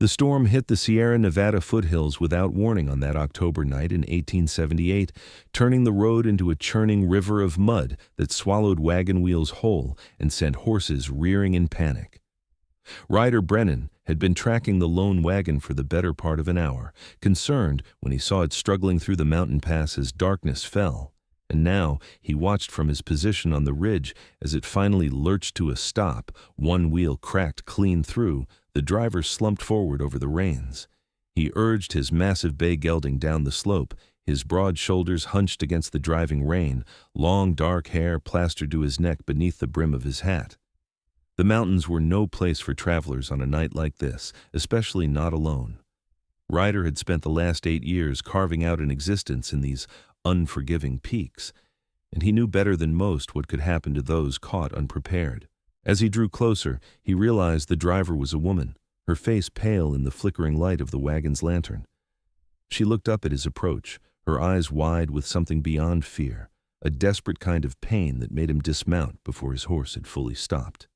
The storm hit the Sierra Nevada foothills without warning on that October night in 1878, turning the road into a churning river of mud that swallowed wagon wheels whole and sent horses rearing in panic. Ryder Brennan had been tracking the lone wagon for the better part of an hour, concerned when he saw it struggling through the mountain pass as darkness fell, and now he watched from his position on the ridge as it finally lurched to a stop, one wheel cracked clean through. The driver slumped forward over the reins. He urged his massive bay gelding down the slope, his broad shoulders hunched against the driving rein, long dark hair plastered to his neck beneath the brim of his hat. The mountains were no place for travelers on a night like this, especially not alone. Ryder had spent the last 8 years carving out an existence in these unforgiving peaks, and he knew better than most what could happen to those caught unprepared. As he drew closer, he realized the driver was a woman, her face pale in the flickering light of the wagon's lantern. She looked up at his approach, her eyes wide with something beyond fear, a desperate kind of pain that made him dismount before his horse had fully stopped.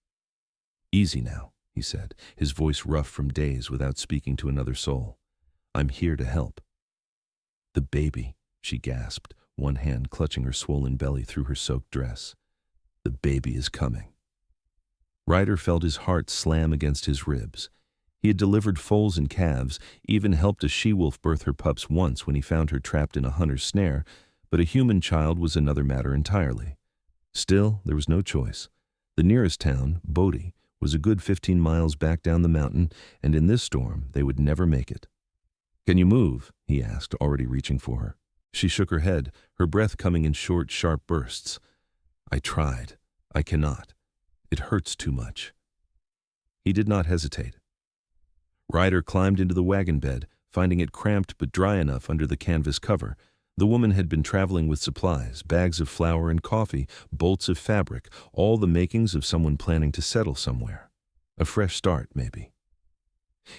"Easy now," he said, his voice rough from days without speaking to another soul. "I'm here to help." "The baby," she gasped, one hand clutching her swollen belly through her soaked dress. "The baby is coming." Ryder felt his heart slam against his ribs. He had delivered foals and calves, even helped a she-wolf birth her pups once when he found her trapped in a hunter's snare, but a human child was another matter entirely. Still, there was no choice. The nearest town, Bodie, was a good 15 miles back down the mountain, and in this storm they would never make it. "Can you move?" he asked, already reaching for her. She shook her head, her breath coming in short, sharp bursts. "I tried. I cannot. It hurts too much." He did not hesitate. Ryder climbed into the wagon bed, finding it cramped but dry enough under the canvas cover. The woman had been traveling with supplies, bags of flour and coffee, bolts of fabric, all the makings of someone planning to settle somewhere. A fresh start, maybe.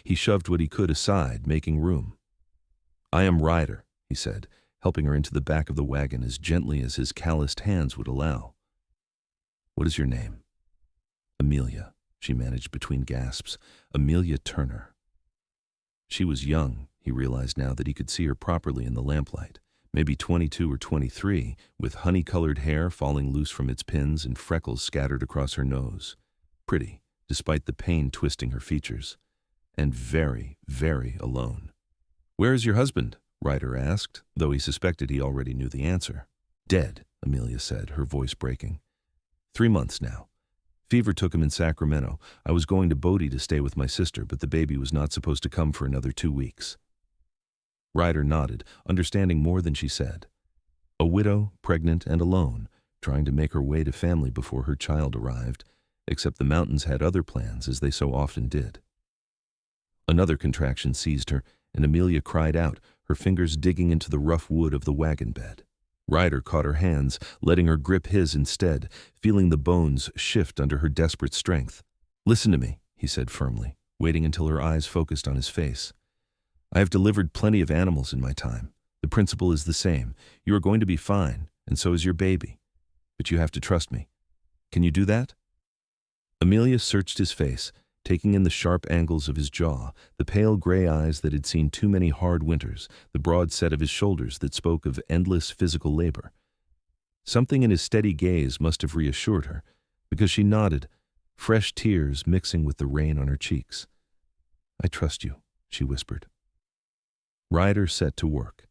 He shoved what he could aside, making room. "I am Ryder," he said, helping her into the back of the wagon as gently as his calloused hands would allow. "What is your name?" "Amelia," she managed between gasps. "Amelia Turner." She was young, he realized now that he could see her properly in the lamplight. Maybe 22 or 23, with honey-colored hair falling loose from its pins and freckles scattered across her nose. Pretty, despite the pain twisting her features. And very, very alone. "Where is your husband?" Ryder asked, though he suspected he already knew the answer. "Dead," Amelia said, her voice breaking. 3 months now. Fever took him in Sacramento. I was going to Bodie to stay with my sister, but the baby was not supposed to come for another 2 weeks. Ryder nodded, understanding more than she said. A widow, pregnant and alone, trying to make her way to family before her child arrived, except the mountains had other plans, as they so often did. Another contraction seized her, and Amelia cried out, her fingers digging into the rough wood of the wagon bed. Ryder caught her hands, letting her grip his instead, feeling the bones shift under her desperate strength. "Listen to me," he said firmly, waiting until her eyes focused on his face. "I have delivered plenty of animals in my time. The principle is the same. You are going to be fine, and so is your baby. But you have to trust me. Can you do that?" Amelia searched his face, taking in the sharp angles of his jaw, the pale gray eyes that had seen too many hard winters, the broad set of his shoulders that spoke of endless physical labor. Something in his steady gaze must have reassured her, because she nodded, fresh tears mixing with the rain on her cheeks. "I trust you," she whispered. Ryder set to work.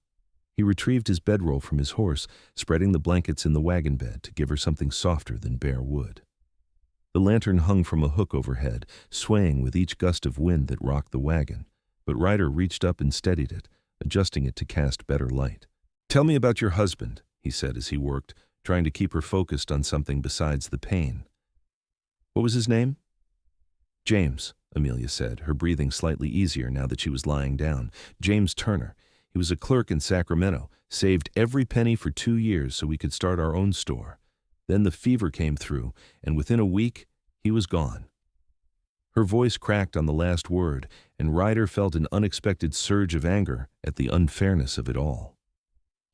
He retrieved his bedroll from his horse, spreading the blankets in the wagon bed to give her something softer than bare wood. The lantern hung from a hook overhead, swaying with each gust of wind that rocked the wagon, but Ryder reached up and steadied it, adjusting it to cast better light. "Tell me about your husband," he said as he worked, trying to keep her focused on something besides the pain. "What was his name?" "James," Amelia said, her breathing slightly easier now that she was lying down. "James Turner. He was a clerk in Sacramento, saved every penny for 2 years so we could start our own store. Then the fever came through, and within a week, he was gone." Her voice cracked on the last word, and Ryder felt an unexpected surge of anger at the unfairness of it all.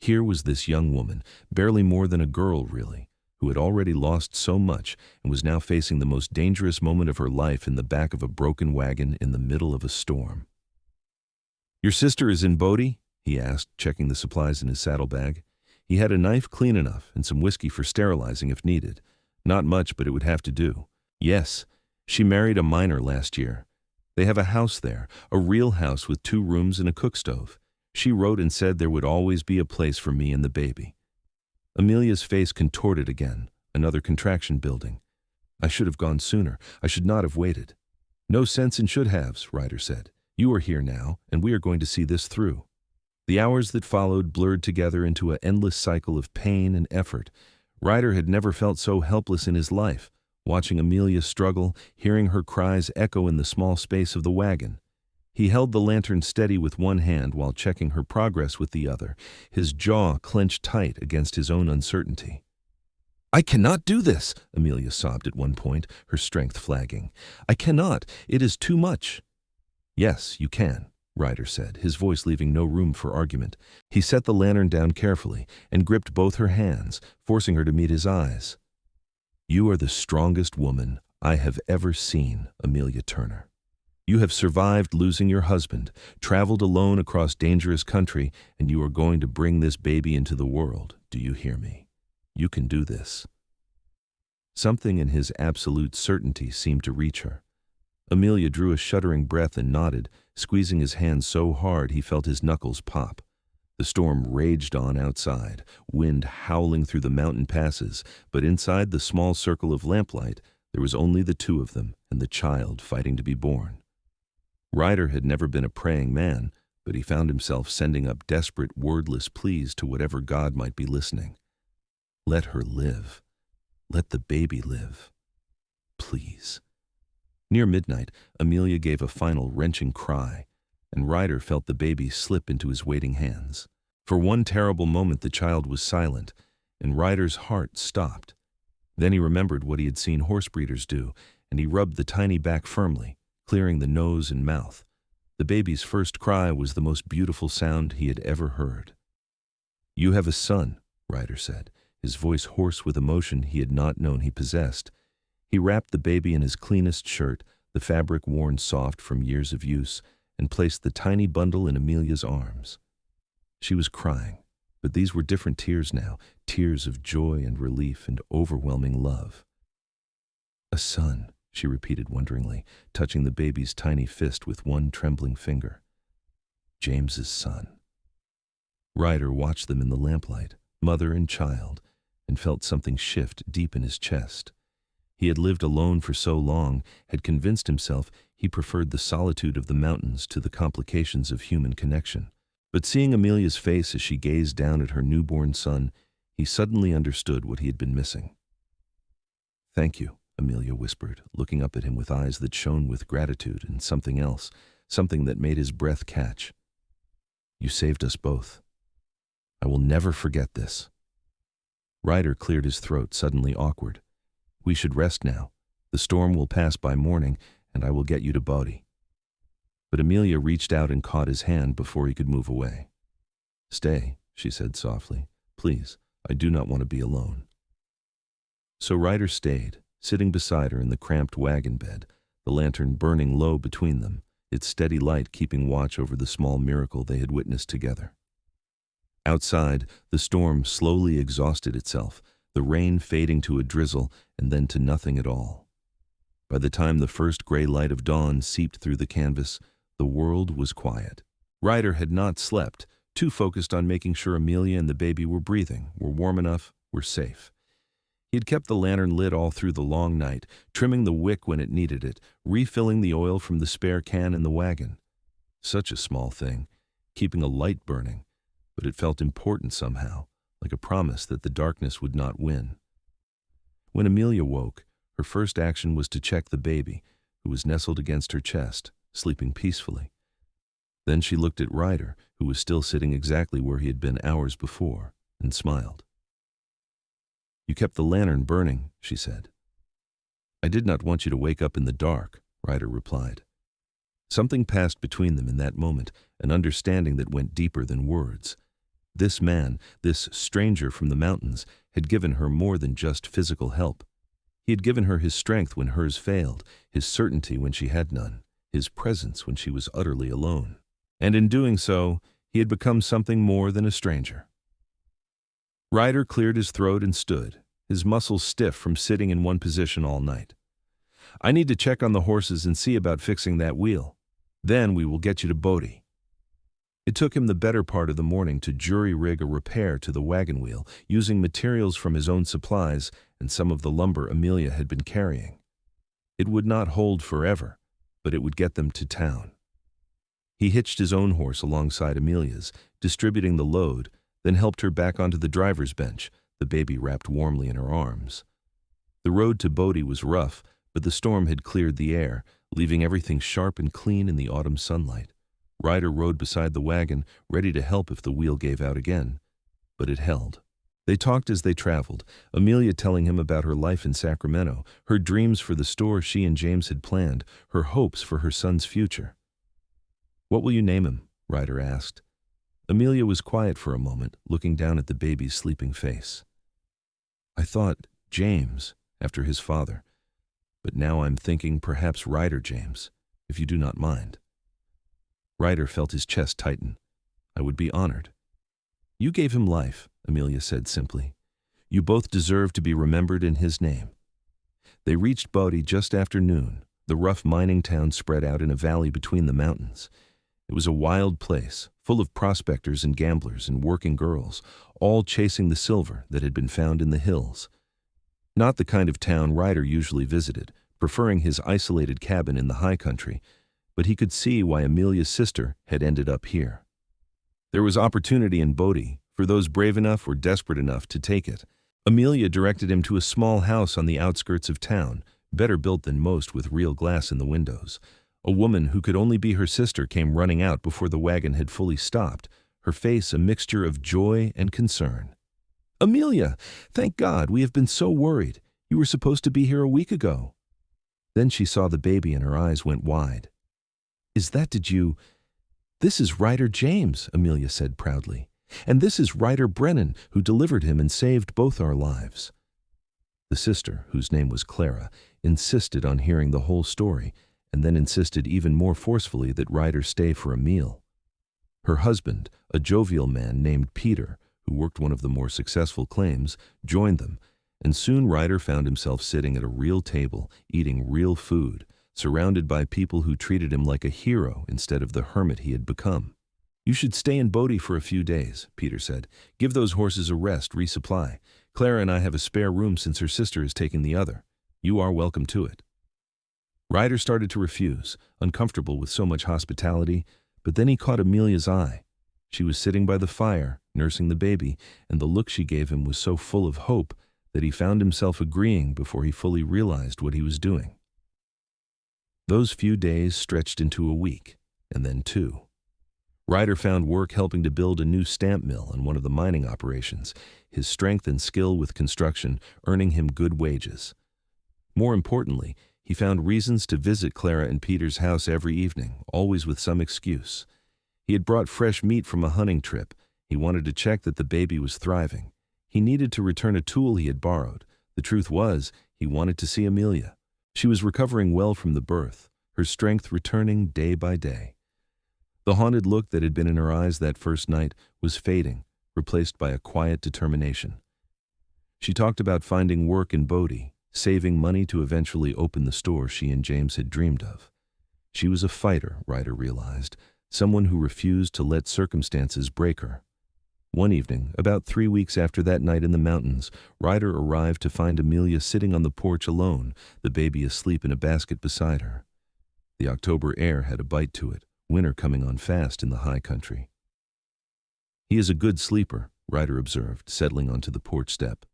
Here was this young woman, barely more than a girl really, who had already lost so much and was now facing the most dangerous moment of her life in the back of a broken wagon in the middle of a storm. "Your sister is in Bodie?" he asked, checking the supplies in his saddlebag. He had a knife clean enough and some whiskey for sterilizing if needed. Not much, but it would have to do. "Yes. She married a miner last year. They have a house there, a real house with 2 rooms and a cook stove. She wrote and said there would always be a place for me and the baby." Amelia's face contorted again, another contraction building. "I should have gone sooner. I should not have waited." "No sense in should-haves," Ryder said. "You are here now, and we are going to see this through." The hours that followed blurred together into an endless cycle of pain and effort. Ryder had never felt so helpless in his life, watching Amelia struggle, hearing her cries echo in the small space of the wagon. He held the lantern steady with one hand while checking her progress with the other, his jaw clenched tight against his own uncertainty. "I cannot do this," Amelia sobbed at one point, her strength flagging. "I cannot. It is too much." "Yes, you can," Ryder said, his voice leaving no room for argument. He set the lantern down carefully and gripped both her hands, forcing her to meet his eyes. "You are the strongest woman I have ever seen, Amelia Turner. You have survived losing your husband, traveled alone across dangerous country, and you are going to bring this baby into the world. Do you hear me? You can do this." Something in his absolute certainty seemed to reach her. Amelia drew a shuddering breath and nodded, squeezing his hand so hard he felt his knuckles pop. The storm raged on outside, wind howling through the mountain passes, but inside the small circle of lamplight, there was only the 2 of them and the child fighting to be born. Ryder had never been a praying man, but he found himself sending up desperate, wordless pleas to whatever God might be listening. Let her live. Let the baby live. Please. Near midnight, Amelia gave a final wrenching cry, and Ryder felt the baby slip into his waiting hands. For one terrible moment the child was silent, and Ryder's heart stopped. Then he remembered what he had seen horse breeders do, and he rubbed the tiny back firmly, clearing the nose and mouth. The baby's first cry was the most beautiful sound he had ever heard. "You have a son," Ryder said, his voice hoarse with emotion he had not known he possessed. He wrapped the baby in his cleanest shirt, the fabric worn soft from years of use, and placed the tiny bundle in Amelia's arms. She was crying, but these were different tears now, tears of joy and relief and overwhelming love. "A son," she repeated wonderingly, touching the baby's tiny fist with one trembling finger. "James's son." Ryder watched them in the lamplight, mother and child, and felt something shift deep in his chest. He had lived alone for so long, had convinced himself he preferred the solitude of the mountains to the complications of human connection. But seeing Amelia's face as she gazed down at her newborn son, he suddenly understood what he had been missing. "Thank you," Amelia whispered, looking up at him with eyes that shone with gratitude and something else, something that made his breath catch. "You saved us both. I will never forget this." Ryder cleared his throat, suddenly awkward. "We should rest now. The storm will pass by morning, and I will get you to Bodie." But Amelia reached out and caught his hand before he could move away. "Stay," she said softly. "Please, I do not want to be alone." So Ryder stayed, sitting beside her in the cramped wagon bed, the lantern burning low between them, its steady light keeping watch over the small miracle they had witnessed together. Outside, the storm slowly exhausted itself, the rain fading to a drizzle and then to nothing at all. By the time the first gray light of dawn seeped through the canvas, the world was quiet. Ryder had not slept, too focused on making sure Amelia and the baby were breathing, were warm enough, were safe. He had kept the lantern lit all through the long night, trimming the wick when it needed it, refilling the oil from the spare can in the wagon. Such a small thing, keeping a light burning, but it felt important somehow, like a promise that the darkness would not win. When Amelia woke, her first action was to check the baby, who was nestled against her chest, sleeping peacefully. Then she looked at Ryder, who was still sitting exactly where he had been hours before, and smiled. "You kept the lantern burning," she said. "I did not want you to wake up in the dark," Ryder replied. Something passed between them in that moment, an understanding that went deeper than words. This man, this stranger from the mountains, had given her more than just physical help. He had given her his strength when hers failed, his certainty when she had none, his presence when she was utterly alone. And in doing so, he had become something more than a stranger. Ryder cleared his throat and stood, his muscles stiff from sitting in one position all night. "I need to check on the horses and see about fixing that wheel. Then we will get you to Bodie." It took him the better part of the morning to jury-rig a repair to the wagon wheel, using materials from his own supplies and some of the lumber Amelia had been carrying. It would not hold forever, but it would get them to town. He hitched his own horse alongside Amelia's, distributing the load, then helped her back onto the driver's bench, the baby wrapped warmly in her arms. The road to Bodie was rough, but the storm had cleared the air, leaving everything sharp and clean in the autumn sunlight. Ryder rode beside the wagon, ready to help if the wheel gave out again. But it held. They talked as they traveled, Amelia telling him about her life in Sacramento, her dreams for the store she and James had planned, her hopes for her son's future. "What will you name him?" Ryder asked. Amelia was quiet for a moment, looking down at the baby's sleeping face. "I thought James, after his father, but now I'm thinking perhaps Ryder James, if you do not mind." Ryder felt his chest tighten. "I would be honored." "You gave him life," Amelia said simply. "You both deserve to be remembered in his name." They reached Bodie just after noon, the rough mining town spread out in a valley between the mountains. It was a wild place, full of prospectors and gamblers and working girls, all chasing the silver that had been found in the hills. Not the kind of town Ryder usually visited, preferring his isolated cabin in the high country, but he could see why Amelia's sister had ended up here. There was opportunity in Bodie for those brave enough or desperate enough to take it. Amelia directed him to a small house on the outskirts of town, better built than most with real glass in the windows. A woman who could only be her sister came running out before the wagon had fully stopped, her face a mixture of joy and concern. "Amelia, thank God, we have been so worried. You were supposed to be here a week ago." Then she saw the baby and her eyes went wide. This is Ryder James," Amelia said proudly. "And this is Ryder Brennan, who delivered him and saved both our lives." The sister, whose name was Clara, insisted on hearing the whole story, and then insisted even more forcefully that Ryder stay for a meal. Her husband, a jovial man named Peter, who worked one of the more successful claims, joined them, and soon Ryder found himself sitting at a real table, eating real food, surrounded by people who treated him like a hero instead of the hermit he had become. "You should stay in Bodie for a few days," Peter said. "Give those horses a rest, resupply. Clara and I have a spare room since her sister is taking the other. You are welcome to it." Ryder started to refuse, uncomfortable with so much hospitality, but then he caught Amelia's eye. She was sitting by the fire, nursing the baby, and the look she gave him was so full of hope that he found himself agreeing before he fully realized what he was doing. Those few days stretched into a week, and then 2. Ryder found work helping to build a new stamp mill in one of the mining operations, his strength and skill with construction earning him good wages. More importantly, he found reasons to visit Clara and Peter's house every evening, always with some excuse. He had brought fresh meat from a hunting trip. He wanted to check that the baby was thriving. He needed to return a tool he had borrowed. The truth was, he wanted to see Amelia. She was recovering well from the birth, her strength returning day by day. The haunted look that had been in her eyes that first night was fading, replaced by a quiet determination. She talked about finding work in Bodie, saving money to eventually open the store she and James had dreamed of. She was a fighter, Ryder realized, someone who refused to let circumstances break her. One evening, about 3 weeks after that night in the mountains, Ryder arrived to find Amelia sitting on the porch alone, the baby asleep in a basket beside her. The October air had a bite to it, winter coming on fast in the high country. "He is a good sleeper," Ryder observed, settling onto the porch step.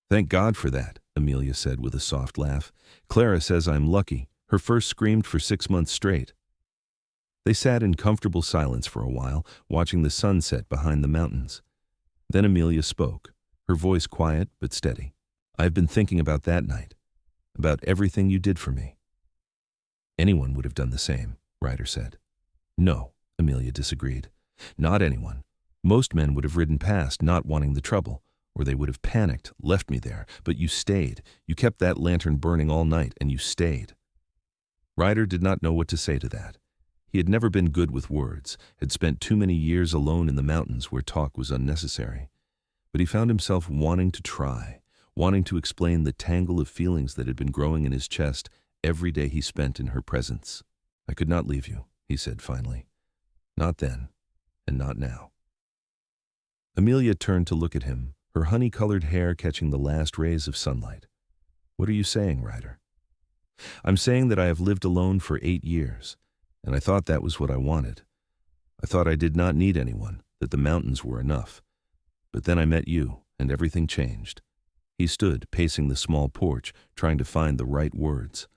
"Thank God for that," Amelia said with a soft laugh. "Clara says I'm lucky. Her first screamed for 6 months straight." They sat in comfortable silence for a while, watching the sunset behind the mountains. Then Amelia spoke, her voice quiet but steady. "I've been thinking about that night, about everything you did for me." "Anyone would have done the same," Ryder said. "No," Amelia disagreed. "Not anyone. Most men would have ridden past, not wanting the trouble, or they would have panicked, left me there. But you stayed. You kept that lantern burning all night, and you stayed." Ryder did not know what to say to that. He had never been good with words, had spent too many years alone in the mountains where talk was unnecessary. But he found himself wanting to try, wanting to explain the tangle of feelings that had been growing in his chest every day he spent in her presence. "I could not leave you," he said finally. "Not then, and not now." Amelia turned to look at him, her honey-colored hair catching the last rays of sunlight. "What are you saying, Ryder?" "I'm saying that I have lived alone for 8 years, and I thought that was what I wanted. I thought I did not need anyone, that the mountains were enough. But then I met you, and everything changed." He stood, pacing the small porch, trying to find the right words.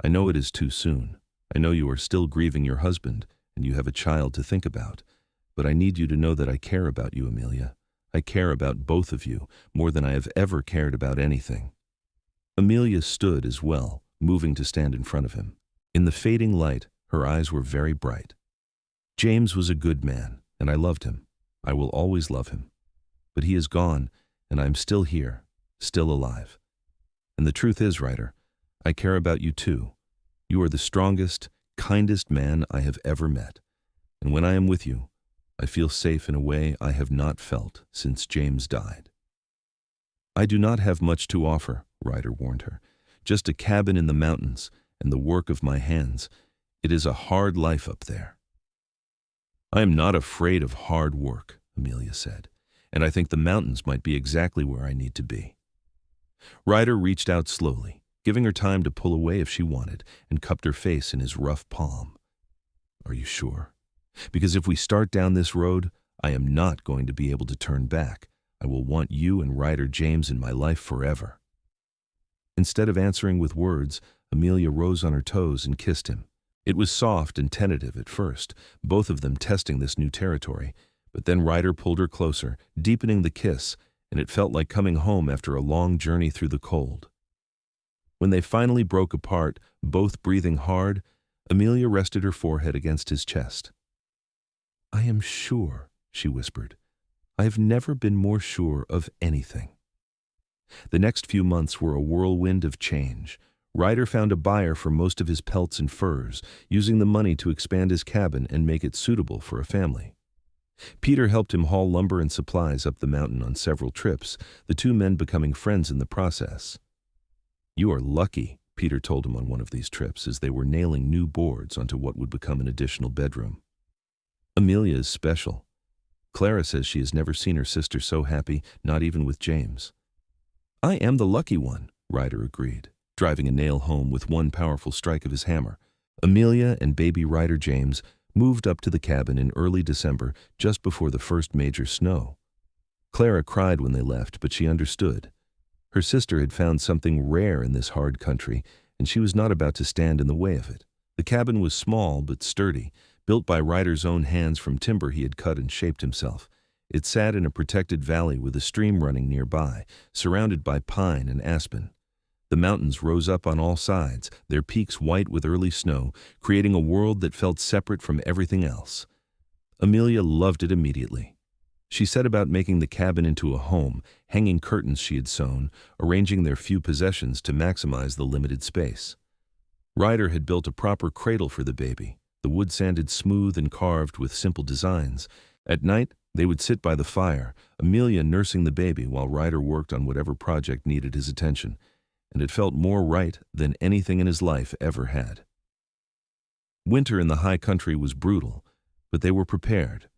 "I know it is too soon. I know you are still grieving your husband, and you have a child to think about. But I need you to know that I care about you, Amelia. I care about both of you, more than I have ever cared about anything." Amelia stood as well, moving to stand in front of him. In the fading light, her eyes were very bright. "James was a good man, and I loved him. I will always love him. But he is gone, and I am still here, still alive. And the truth is, Ryder, I care about you too. You are the strongest, kindest man I have ever met. And when I am with you, I feel safe in a way I have not felt since James died." "I do not have much to offer," Ryder warned her. "Just a cabin in the mountains and the work of my hands. It is a hard life up there." "I am not afraid of hard work," Amelia said, "and I think the mountains might be exactly where I need to be." Ryder reached out slowly, giving her time to pull away if she wanted, and cupped her face in his rough palm. "Are you sure? Because if we start down this road, I am not going to be able to turn back. I will want you and Ryder James in my life forever." Instead of answering with words, Amelia rose on her toes and kissed him. It was soft and tentative at first, both of them testing this new territory, but then Ryder pulled her closer, deepening the kiss, and it felt like coming home after a long journey through the cold. When they finally broke apart, both breathing hard, Amelia rested her forehead against his chest. "I am sure," she whispered. "I have never been more sure of anything." The next few months were a whirlwind of change. Ryder found a buyer for most of his pelts and furs, using the money to expand his cabin and make it suitable for a family. Peter helped him haul lumber and supplies up the mountain on several trips, the two men becoming friends in the process. "You are lucky," Peter told him on one of these trips as they were nailing new boards onto what would become an additional bedroom. "Amelia is special. Clara says she has never seen her sister so happy, not even with James." "I am the lucky one," Ryder agreed, driving a nail home with one powerful strike of his hammer. Amelia and baby Ryder James moved up to the cabin in early December, just before the first major snow. Clara cried when they left, but she understood. Her sister had found something rare in this hard country, and she was not about to stand in the way of it. The cabin was small but sturdy, built by Ryder's own hands from timber he had cut and shaped himself. It sat in a protected valley with a stream running nearby, surrounded by pine and aspen. The mountains rose up on all sides, their peaks white with early snow, creating a world that felt separate from everything else. Amelia loved it immediately. She set about making the cabin into a home, hanging curtains she had sewn, arranging their few possessions to maximize the limited space. Ryder had built a proper cradle for the baby, the wood sanded smooth and carved with simple designs. At night, they would sit by the fire, Amelia nursing the baby while Ryder worked on whatever project needed his attention, and it felt more right than anything in his life ever had. Winter in the high country was brutal, but they were prepared.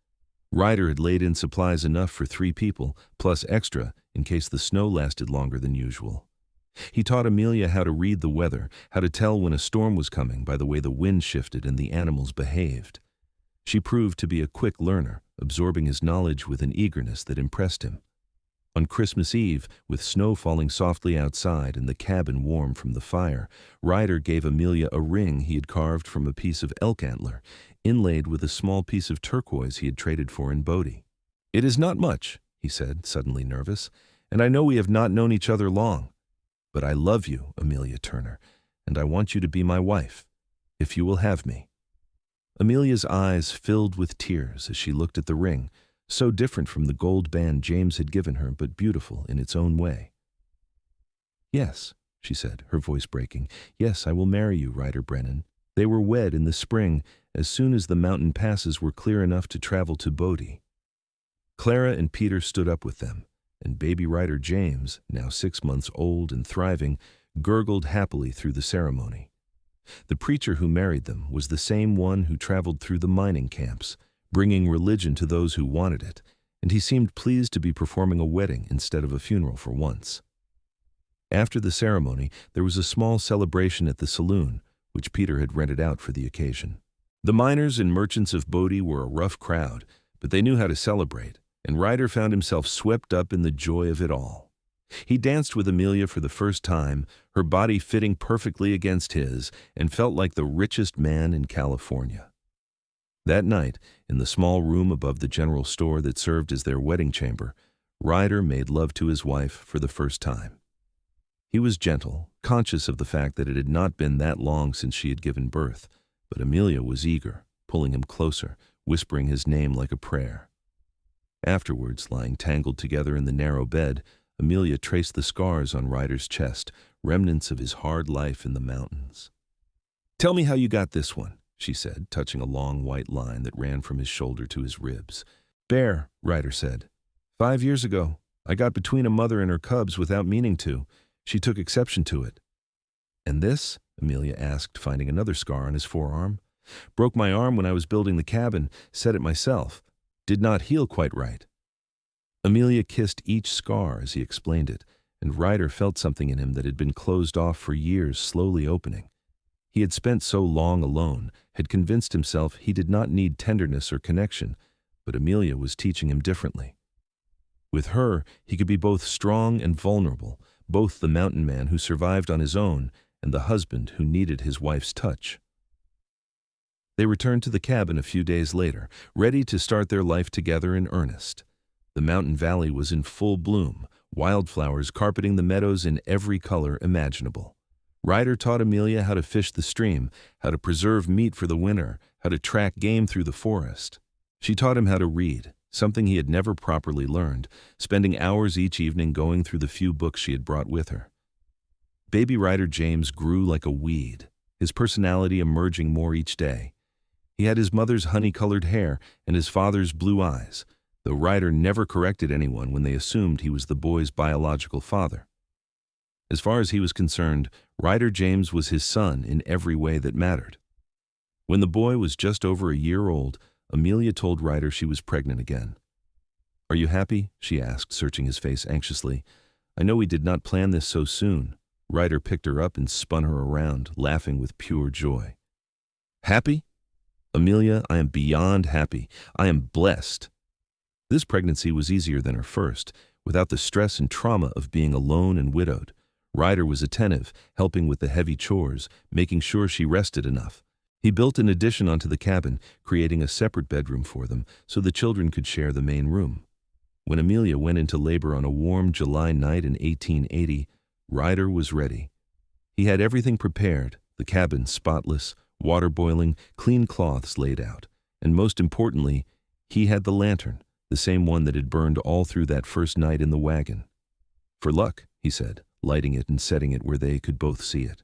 Ryder had laid in supplies enough for 3 people, plus extra in case the snow lasted longer than usual. He taught Amelia how to read the weather, how to tell when a storm was coming by the way the wind shifted and the animals behaved. She proved to be a quick learner, absorbing his knowledge with an eagerness that impressed him. On Christmas Eve, with snow falling softly outside and the cabin warm from the fire, Ryder gave Amelia a ring he had carved from a piece of elk antler, inlaid with a small piece of turquoise he had traded for in Bodie. "It is not much," he said, suddenly nervous, "and I know we have not known each other long. But I love you, Amelia Turner, and I want you to be my wife, if you will have me." Amelia's eyes filled with tears as she looked at the ring, so different from the gold band James had given her, but beautiful in its own way. "Yes," she said, her voice breaking. "Yes, I will marry you, Ryder Brennan." They were wed in the spring as soon as the mountain passes were clear enough to travel to Bodie. Clara and Peter stood up with them, and baby Ryder James, now 6 months old and thriving, gurgled happily through the ceremony. The preacher who married them was the same one who traveled through the mining camps, bringing religion to those who wanted it, and he seemed pleased to be performing a wedding instead of a funeral for once. After the ceremony, there was a small celebration at the saloon, which Peter had rented out for the occasion. The miners and merchants of Bodie were a rough crowd, but they knew how to celebrate, and Ryder found himself swept up in the joy of it all. He danced with Amelia for the first time, her body fitting perfectly against his, and felt like the richest man in California. That night, in the small room above the general store that served as their wedding chamber, Ryder made love to his wife for the first time. He was gentle, conscious of the fact that it had not been that long since she had given birth, but Amelia was eager, pulling him closer, whispering his name like a prayer. Afterwards, lying tangled together in the narrow bed, Amelia traced the scars on Ryder's chest, remnants of his hard life in the mountains. "Tell me how you got this one," she said, touching a long white line that ran from his shoulder to his ribs. "Bear," Ryder said. "5 years ago, I got between a mother and her cubs without meaning to. She took exception to it." "And this?" Amelia asked, finding another scar on his forearm. "Broke my arm when I was building the cabin, said it myself. Did not heal quite right." Amelia kissed each scar as he explained it, and Ryder felt something in him that had been closed off for years slowly opening. He had spent so long alone, had convinced himself he did not need tenderness or connection, but Amelia was teaching him differently. With her, he could be both strong and vulnerable, both the mountain man who survived on his own and the husband who needed his wife's touch. They returned to the cabin a few days later, ready to start their life together in earnest. The mountain valley was in full bloom, wildflowers carpeting the meadows in every color imaginable. Ryder taught Amelia how to fish the stream, how to preserve meat for the winter, how to track game through the forest. She taught him how to read, something he had never properly learned, spending hours each evening going through the few books she had brought with her. Baby Ryder James grew like a weed, his personality emerging more each day. He had his mother's honey-colored hair and his father's blue eyes, though Ryder never corrected anyone when they assumed he was the boy's biological father. As far as he was concerned, Ryder James was his son in every way that mattered. When the boy was just over a year old, Amelia told Ryder she was pregnant again. "Are you happy?" she asked, searching his face anxiously. "I know we did not plan this so soon." Ryder picked her up and spun her around, laughing with pure joy. "Happy? Amelia, I am beyond happy. I am blessed." This pregnancy was easier than her first, without the stress and trauma of being alone and widowed. Ryder was attentive, helping with the heavy chores, making sure she rested enough. He built an addition onto the cabin, creating a separate bedroom for them so the children could share the main room. When Amelia went into labor on a warm July night in 1880, Ryder was ready. He had everything prepared, the cabin spotless, water boiling, clean cloths laid out, and most importantly, he had the lantern, the same one that had burned all through that first night in the wagon. "For luck," he said, lighting it and setting it where they could both see it.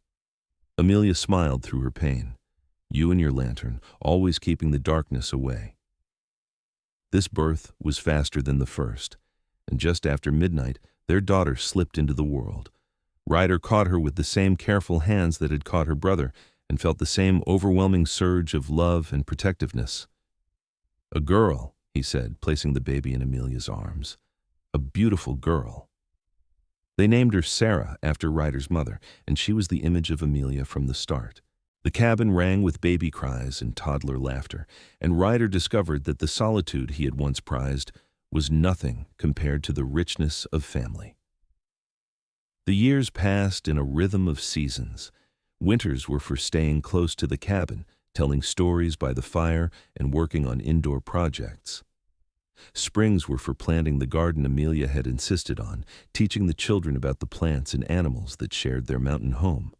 Amelia smiled through her pain. "You and your lantern, always keeping the darkness away." This birth was faster than the first, and just after midnight, their daughter slipped into the world. Ryder caught her with the same careful hands that had caught her brother, and felt the same overwhelming surge of love and protectiveness. "A girl," he said, placing the baby in Amelia's arms. "A beautiful girl." They named her Sarah after Ryder's mother, and she was the image of Amelia from the start. The cabin rang with baby cries and toddler laughter, and Ryder discovered that the solitude he had once prized was nothing compared to the richness of family. The years passed in a rhythm of seasons. Winters were for staying close to the cabin, telling stories by the fire and working on indoor projects. Springs were for planting the garden Amelia had insisted on, teaching the children about the plants and animals that shared their mountain home.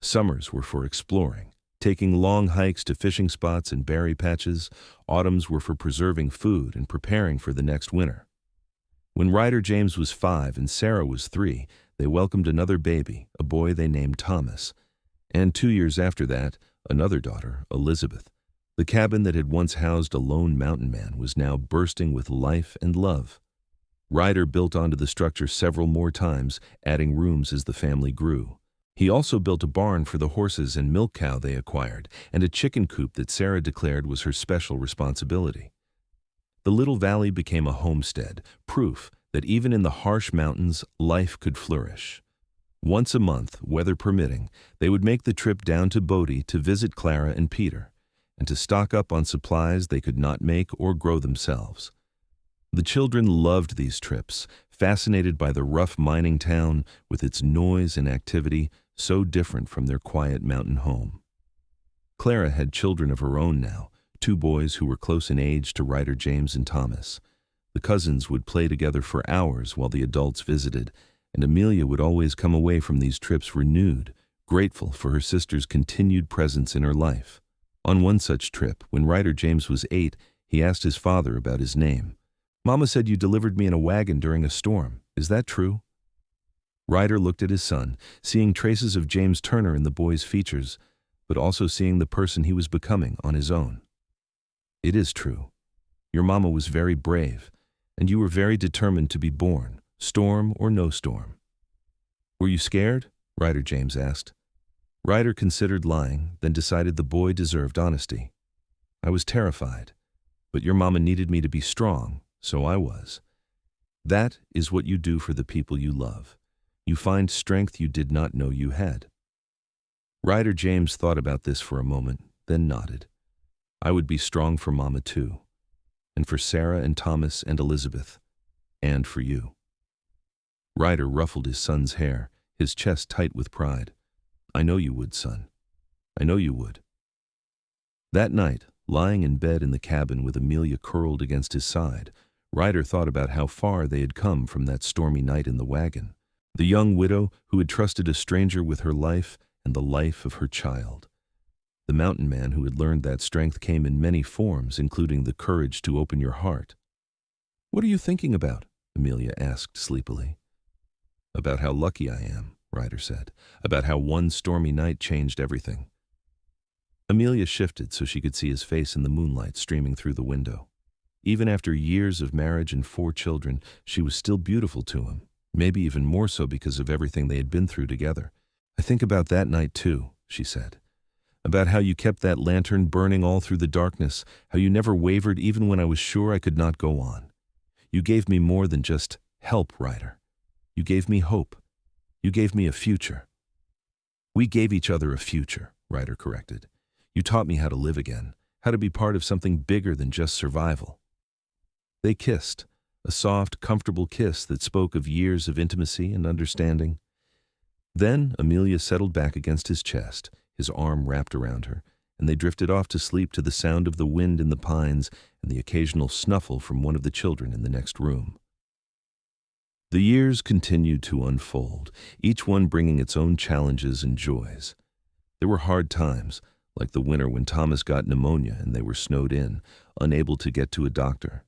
Summers were for exploring, taking long hikes to fishing spots and berry patches. Autumns were for preserving food and preparing for the next winter. When Ryder James was 5 and Sarah was 3, they welcomed another baby, a boy they named Thomas. And 2 years after that, another daughter, Elizabeth. The cabin that had once housed a lone mountain man was now bursting with life and love. Ryder built onto the structure several more times, adding rooms as the family grew. He also built a barn for the horses and milk cow they acquired, and a chicken coop that Sarah declared was her special responsibility. The little valley became a homestead, proof that even in the harsh mountains, life could flourish. Once a month, weather permitting, they would make the trip down to Bodie to visit Clara and Peter, and to stock up on supplies they could not make or grow themselves. The children loved these trips, fascinated by the rough mining town with its noise and activity so different from their quiet mountain home. Clara had children of her own now, 2 boys who were close in age to Ryder James and Thomas. The cousins would play together for hours while the adults visited, and Amelia would always come away from these trips renewed, grateful for her sister's continued presence in her life. On one such trip, when Ryder James was 8, he asked his father about his name. "Mama said you delivered me in a wagon during a storm. Is that true?" Ryder looked at his son, seeing traces of James Turner in the boy's features, but also seeing the person he was becoming on his own. "It is true. Your mama was very brave, and you were very determined to be born, storm or no storm." "Were you scared?" Ryder James asked. Ryder considered lying, then decided the boy deserved honesty. "I was terrified, but your mama needed me to be strong, so I was." That is what you do for the people you love. You find strength you did not know you had. Ryder James thought about this for a moment, then nodded. "I would be strong for Mama too, and for Sarah and Thomas and Elizabeth, and for you." Ryder ruffled his son's hair, his chest tight with pride. "I know you would, son. I know you would." That night, lying in bed in the cabin with Amelia curled against his side, Ryder thought about how far they had come from that stormy night in the wagon. The young widow who had trusted a stranger with her life and the life of her child. The mountain man who had learned that strength came in many forms, including the courage to open your heart. "What are you thinking about?" Amelia asked sleepily. "About how lucky I am," Ryder said. "About how one stormy night changed everything." Amelia shifted so she could see his face in the moonlight streaming through the window. Even after years of marriage and 4 children, she was still beautiful to him, maybe even more so because of everything they had been through together. "I think about that night too," she said. "About how you kept that lantern burning all through the darkness, how you never wavered even when I was sure I could not go on. You gave me more than just help, Ryder. You gave me hope. You gave me a future." "We gave each other a future," Ryder corrected. "You taught me how to live again, how to be part of something bigger than just survival." They kissed, a soft, comfortable kiss that spoke of years of intimacy and understanding. Then Amelia settled back against his chest, his arm wrapped around her, and they drifted off to sleep to the sound of the wind in the pines and the occasional snuffle from one of the children in the next room. The years continued to unfold, each one bringing its own challenges and joys. There were hard times, like the winter when Thomas got pneumonia and they were snowed in, unable to get to a doctor.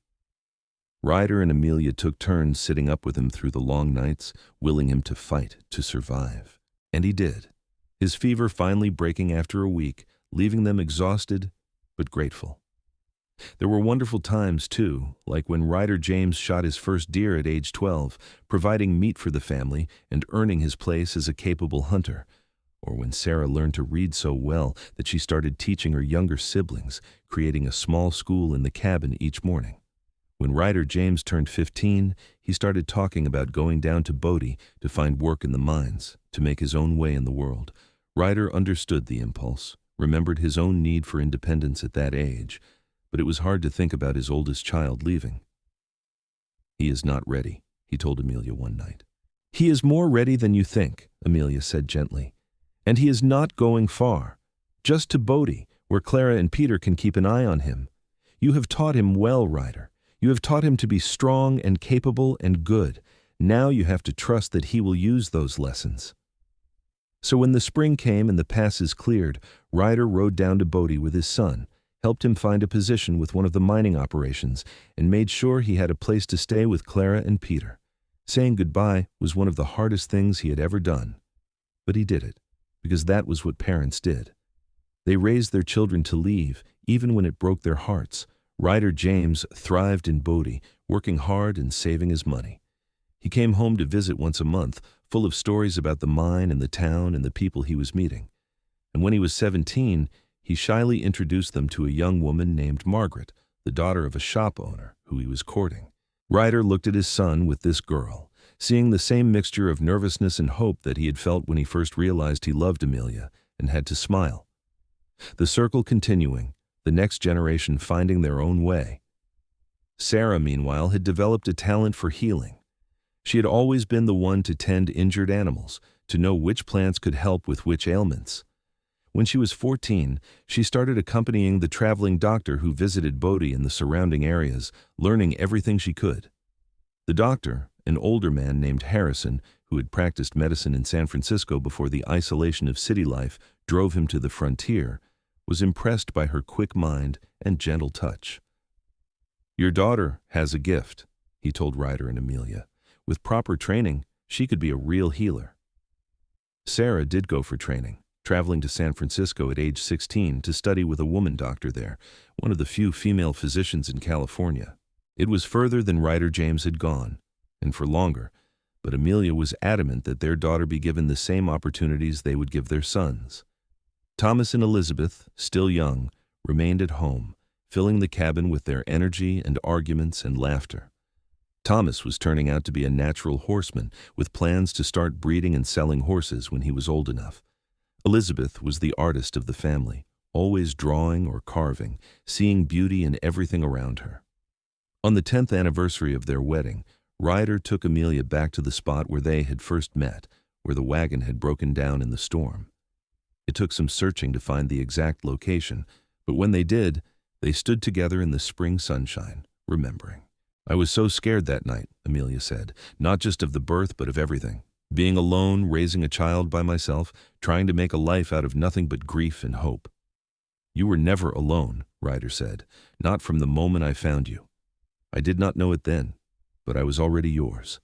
Ryder and Amelia took turns sitting up with him through the long nights, willing him to fight, to survive. And he did, his fever finally breaking after a week, leaving them exhausted but grateful. There were wonderful times, too, like when Ryder James shot his first deer at age 12, providing meat for the family and earning his place as a capable hunter, or when Sarah learned to read so well that she started teaching her younger siblings, creating a small school in the cabin each morning. When Ryder James turned 15, he started talking about going down to Bodie to find work in the mines, to make his own way in the world. Ryder understood the impulse, remembered his own need for independence at that age, but it was hard to think about his oldest child leaving. "He is not ready," he told Amelia one night. "He is more ready than you think," Amelia said gently. "And he is not going far. Just to Bodie, where Clara and Peter can keep an eye on him. You have taught him well, Ryder. You have taught him to be strong and capable and good. Now you have to trust that he will use those lessons." So when the spring came and the passes cleared, Ryder rode down to Bodie with his son, helped him find a position with one of the mining operations, and made sure he had a place to stay with Clara and Peter. Saying goodbye was one of the hardest things he had ever done, but he did it. because that was what parents did. They raised their children to leave, even when it broke their hearts. Ryder James thrived in Bodie, working hard and saving his money. He came home to visit once a month, full of stories about the mine and the town and the people he was meeting. And when he was 17, he shyly introduced them to a young woman named Margaret, the daughter of a shop owner who he was courting. Ryder looked at his son with this girl, seeing the same mixture of nervousness and hope that he had felt when he first realized he loved Amelia, and had to smile. The circle continuing, the next generation finding their own way. Sarah, meanwhile, had developed a talent for healing. She had always been the one to tend injured animals, to know which plants could help with which ailments. When she was 14, she started accompanying the traveling doctor who visited Bodie and the surrounding areas, learning everything she could. The doctor, an older man named Harrison, who had practiced medicine in San Francisco before the isolation of city life drove him to the frontier, was impressed by her quick mind and gentle touch. "Your daughter has a gift," he told Ryder and Amelia. "With proper training, she could be a real healer." Sarah did go for training, traveling to San Francisco at age 16 to study with a woman doctor there, one of the few female physicians in California. It was further than Ryder James had gone, and for longer, but Amelia was adamant that their daughter be given the same opportunities they would give their sons. Thomas and Elizabeth, still young, remained at home, filling the cabin with their energy and arguments and laughter. Thomas was turning out to be a natural horseman, with plans to start breeding and selling horses when he was old enough. Elizabeth was the artist of the family, always drawing or carving, seeing beauty in everything around her. On the 10th anniversary of their wedding, Ryder took Amelia back to the spot where they had first met, where the wagon had broken down in the storm. It took some searching to find the exact location, but when they did, they stood together in the spring sunshine, remembering. "I was so scared that night," Amelia said, "not just of the birth but of everything. Being alone, raising a child by myself, trying to make a life out of nothing but grief and hope." "You were never alone," Ryder said, "not from the moment I found you. I did not know it then, but I was already yours."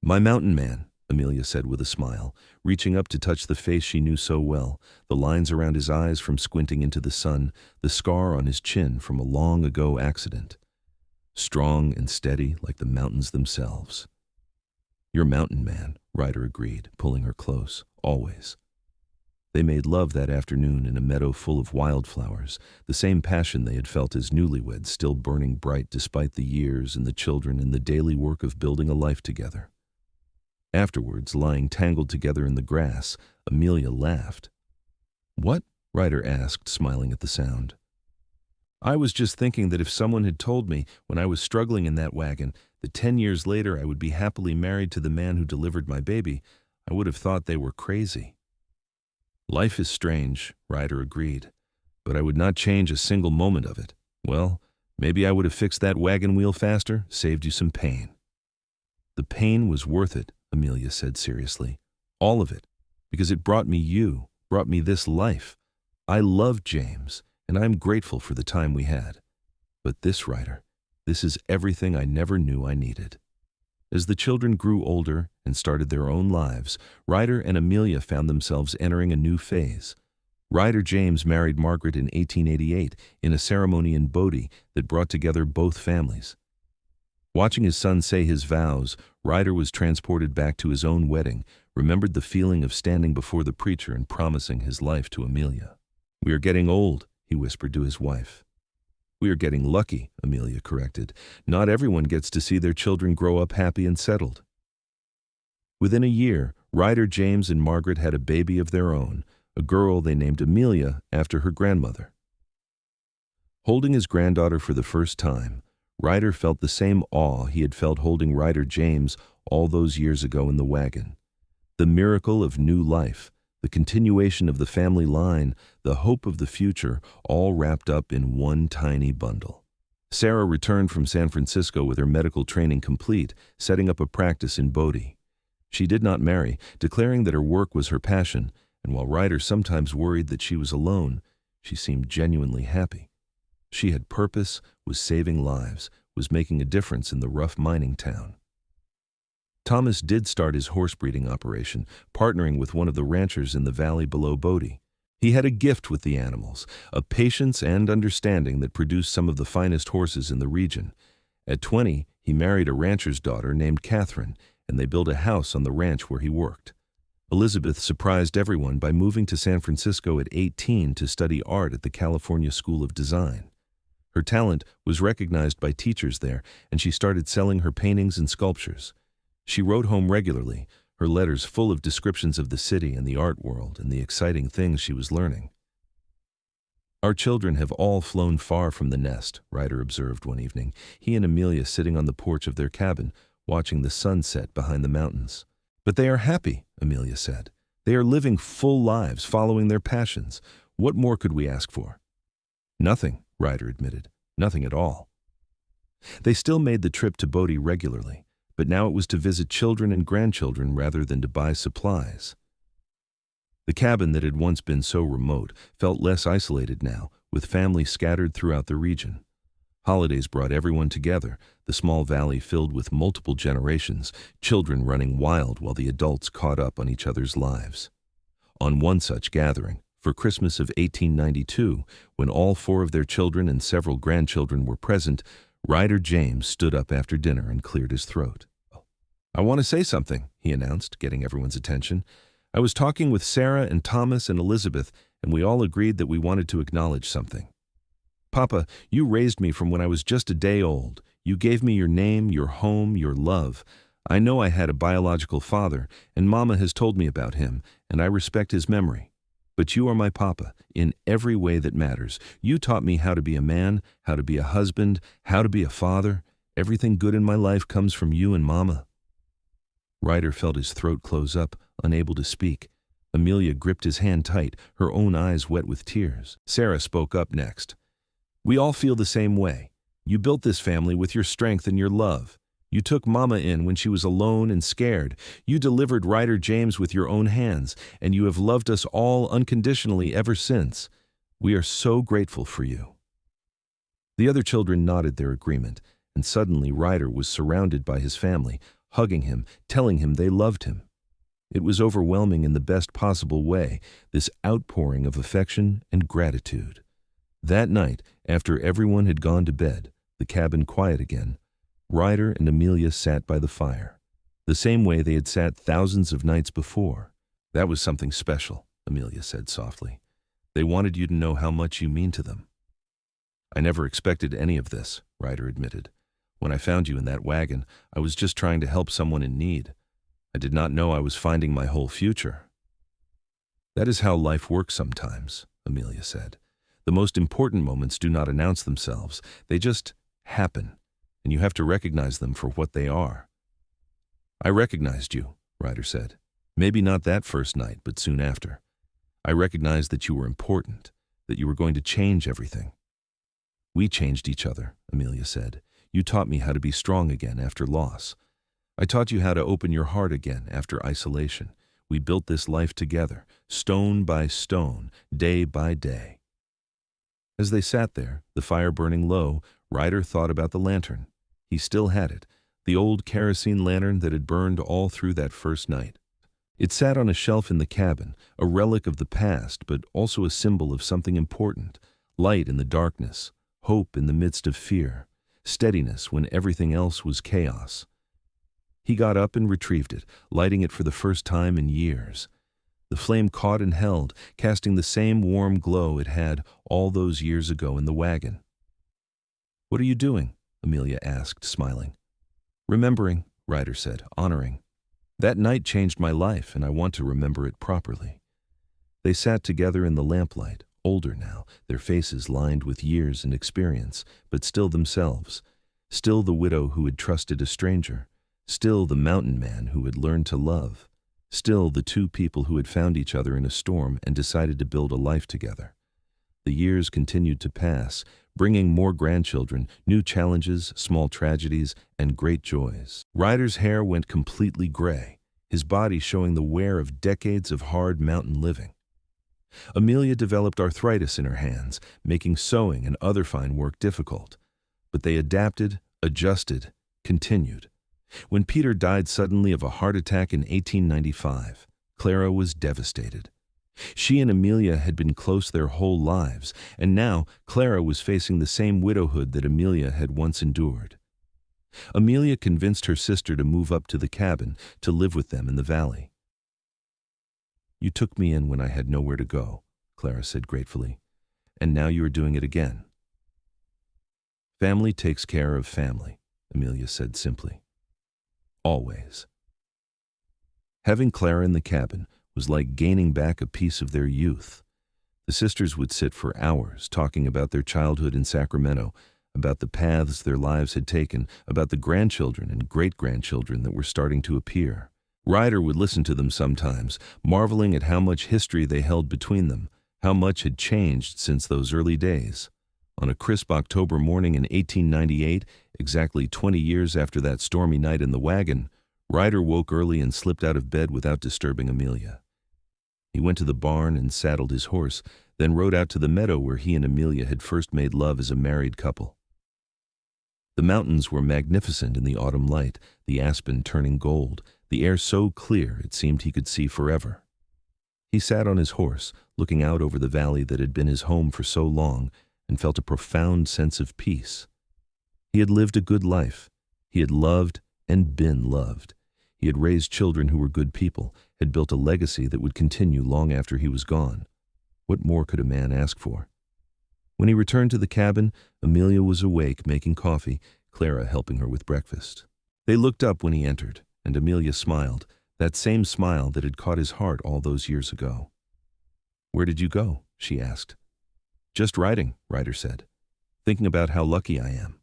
"My mountain man," Amelia said with a smile, reaching up to touch the face she knew so well, the lines around his eyes from squinting into the sun, the scar on his chin from a long-ago accident. Strong and steady like the mountains themselves. "Your mountain man," Ryder agreed, pulling her close, always. They made love that afternoon in a meadow full of wildflowers, the same passion they had felt as newlyweds, still burning bright despite the years and the children and the daily work of building a life together. Afterwards, lying tangled together in the grass, Amelia laughed. "What?" Ryder asked, smiling at the sound. "I was just thinking that if someone had told me, when I was struggling in that wagon, that 10 years later I would be happily married to the man who delivered my baby, I would have thought they were crazy." "Life is strange," Ryder agreed, "but I would not change a single moment of it. Well, maybe I would have fixed that wagon wheel faster, saved you some pain." "The pain was worth it," Amelia said seriously. "All of it, because it brought me you, brought me this life. I love James, and I'm grateful for the time we had. But this, Ryder, this is everything I never knew I needed." As the children grew older and started their own lives, Ryder and Amelia found themselves entering a new phase. Ryder James married Margaret in 1888 in a ceremony in Bodie that brought together both families. Watching his son say his vows, Ryder was transported back to his own wedding, remembered the feeling of standing before the preacher and promising his life to Amelia. "We are getting old," he whispered to his wife. "We are getting lucky," Amelia corrected. "Not everyone gets to see their children grow up happy and settled." Within a year, Ryder James and Margaret had a baby of their own, a girl they named Amelia after her grandmother. Holding his granddaughter for the first time, Ryder felt the same awe he had felt holding Ryder James all those years ago in the wagon. The miracle of new life, the continuation of the family line, the hope of the future, all wrapped up in one tiny bundle. Sarah returned from San Francisco with her medical training complete, setting up a practice in Bodie. She did not marry, declaring that her work was her passion, and while Ryder sometimes worried that she was alone, she seemed genuinely happy. She had purpose, was saving lives, was making a difference in the rough mining town. Thomas did start his horse breeding operation, partnering with one of the ranchers in the valley below Bodie. He had a gift with the animals, a patience and understanding that produced some of the finest horses in the region. At 20, he married a rancher's daughter named Catherine, and they built a house on the ranch where he worked. Elizabeth surprised everyone by moving to San Francisco at 18 to study art at the California School of Design. Her talent was recognized by teachers there, and she started selling her paintings and sculptures. She wrote home regularly, her letters full of descriptions of the city and the art world and the exciting things she was learning. "Our children have all flown far from the nest," Ryder observed one evening, he and Amelia sitting on the porch of their cabin, watching the sun set behind the mountains. "But they are happy," Amelia said. "They are living full lives, following their passions. What more could we ask for?" "Nothing," Ryder admitted. "Nothing at all." They still made the trip to Bodie regularly, but now it was to visit children and grandchildren rather than to buy supplies. The cabin that had once been so remote felt less isolated now, with families scattered throughout the region. Holidays brought everyone together, the small valley filled with multiple generations, children running wild while the adults caught up on each other's lives. On one such gathering, for Christmas of 1892, when all 4 of their children and several grandchildren were present, Ryder James stood up after dinner and cleared his throat. "I want to say something," he announced, getting everyone's attention. "I was talking with Sarah and Thomas and Elizabeth, and we all agreed that we wanted to acknowledge something. Papa, you raised me from when I was just a day old. You gave me your name, your home, your love. I know I had a biological father, and Mama has told me about him, and I respect his memory. But you are my papa, in every way that matters. You taught me how to be a man, how to be a husband, how to be a father. Everything good in my life comes from you and Mama." Ryder felt his throat close up, unable to speak. Amelia gripped his hand tight, her own eyes wet with tears. Sarah spoke up next. "We all feel the same way. You built this family with your strength and your love. You took Mama in when she was alone and scared. You delivered Ryder James with your own hands, and you have loved us all unconditionally ever since. We are so grateful for you." The other children nodded their agreement, and suddenly Ryder was surrounded by his family, hugging him, telling him they loved him. It was overwhelming in the best possible way, this outpouring of affection and gratitude. That night, after everyone had gone to bed, the cabin quiet again, Ryder and Amelia sat by the fire, the same way they had sat thousands of nights before. "That was something special," Amelia said softly. "They wanted you to know how much you mean to them." "I never expected any of this," Ryder admitted. "When I found you in that wagon, I was just trying to help someone in need. I did not know I was finding my whole future." "That is how life works sometimes," Amelia said. "The most important moments do not announce themselves. They just happen, and you have to recognize them for what they are." "I recognized you," Ryder said. "Maybe not that first night, but soon after. I recognized that you were important, that you were going to change everything." "We changed each other," Amelia said. "You taught me how to be strong again after loss. I taught you how to open your heart again after isolation. We built this life together, stone by stone, day by day." As they sat there, the fire burning low, Ryder thought about the lantern. He still had it, the old kerosene lantern that had burned all through that first night. It sat on a shelf in the cabin, a relic of the past, but also a symbol of something important: light in the darkness, hope in the midst of fear, steadiness when everything else was chaos. He got up and retrieved it, lighting it for the first time in years. The flame caught and held, casting the same warm glow it had all those years ago in the wagon. "What are you doing?" Amelia asked, smiling. "Remembering," Ryder said, "honoring. That night changed my life, and I want to remember it properly." They sat together in the lamplight, older now, their faces lined with years and experience, but still themselves. Still the widow who had trusted a stranger. Still the mountain man who had learned to love. Still the 2 people who had found each other in a storm and decided to build a life together. The years continued to pass, bringing more grandchildren, new challenges, small tragedies, and great joys. Ryder's hair went completely gray, his body showing the wear of decades of hard mountain living. Amelia developed arthritis in her hands, making sewing and other fine work difficult. But they adapted, adjusted, continued. When Peter died suddenly of a heart attack in 1895, Clara was devastated. She and Amelia had been close their whole lives, and now Clara was facing the same widowhood that Amelia had once endured. Amelia convinced her sister to move up to the cabin to live with them in the valley. "You took me in when I had nowhere to go," Clara said gratefully, "and now you are doing it again." "Family takes care of family," Amelia said simply. "Always." Having Clara in the cabin was like gaining back a piece of their youth. The sisters would sit for hours talking about their childhood in Sacramento, about the paths their lives had taken, about the grandchildren and great-grandchildren that were starting to appear. Ryder would listen to them sometimes, marveling at how much history they held between them, how much had changed since those early days. On a crisp October morning in 1898, exactly 20 years after that stormy night in the wagon, Ryder woke early and slipped out of bed without disturbing Amelia. He went to the barn and saddled his horse, then rode out to the meadow where he and Amelia had first made love as a married couple. The mountains were magnificent in the autumn light, the aspen turning gold, the air so clear it seemed he could see forever. He sat on his horse, looking out over the valley that had been his home for so long, and felt a profound sense of peace. He had lived a good life. He had loved and been loved. He had raised children who were good people, had built a legacy that would continue long after he was gone. What more could a man ask for? When he returned to the cabin, Amelia was awake, making coffee, Clara helping her with breakfast. They looked up when he entered, and Amelia smiled, that same smile that had caught his heart all those years ago. "Where did you go?" she asked. "Just riding," Ryder said, "thinking about how lucky I am."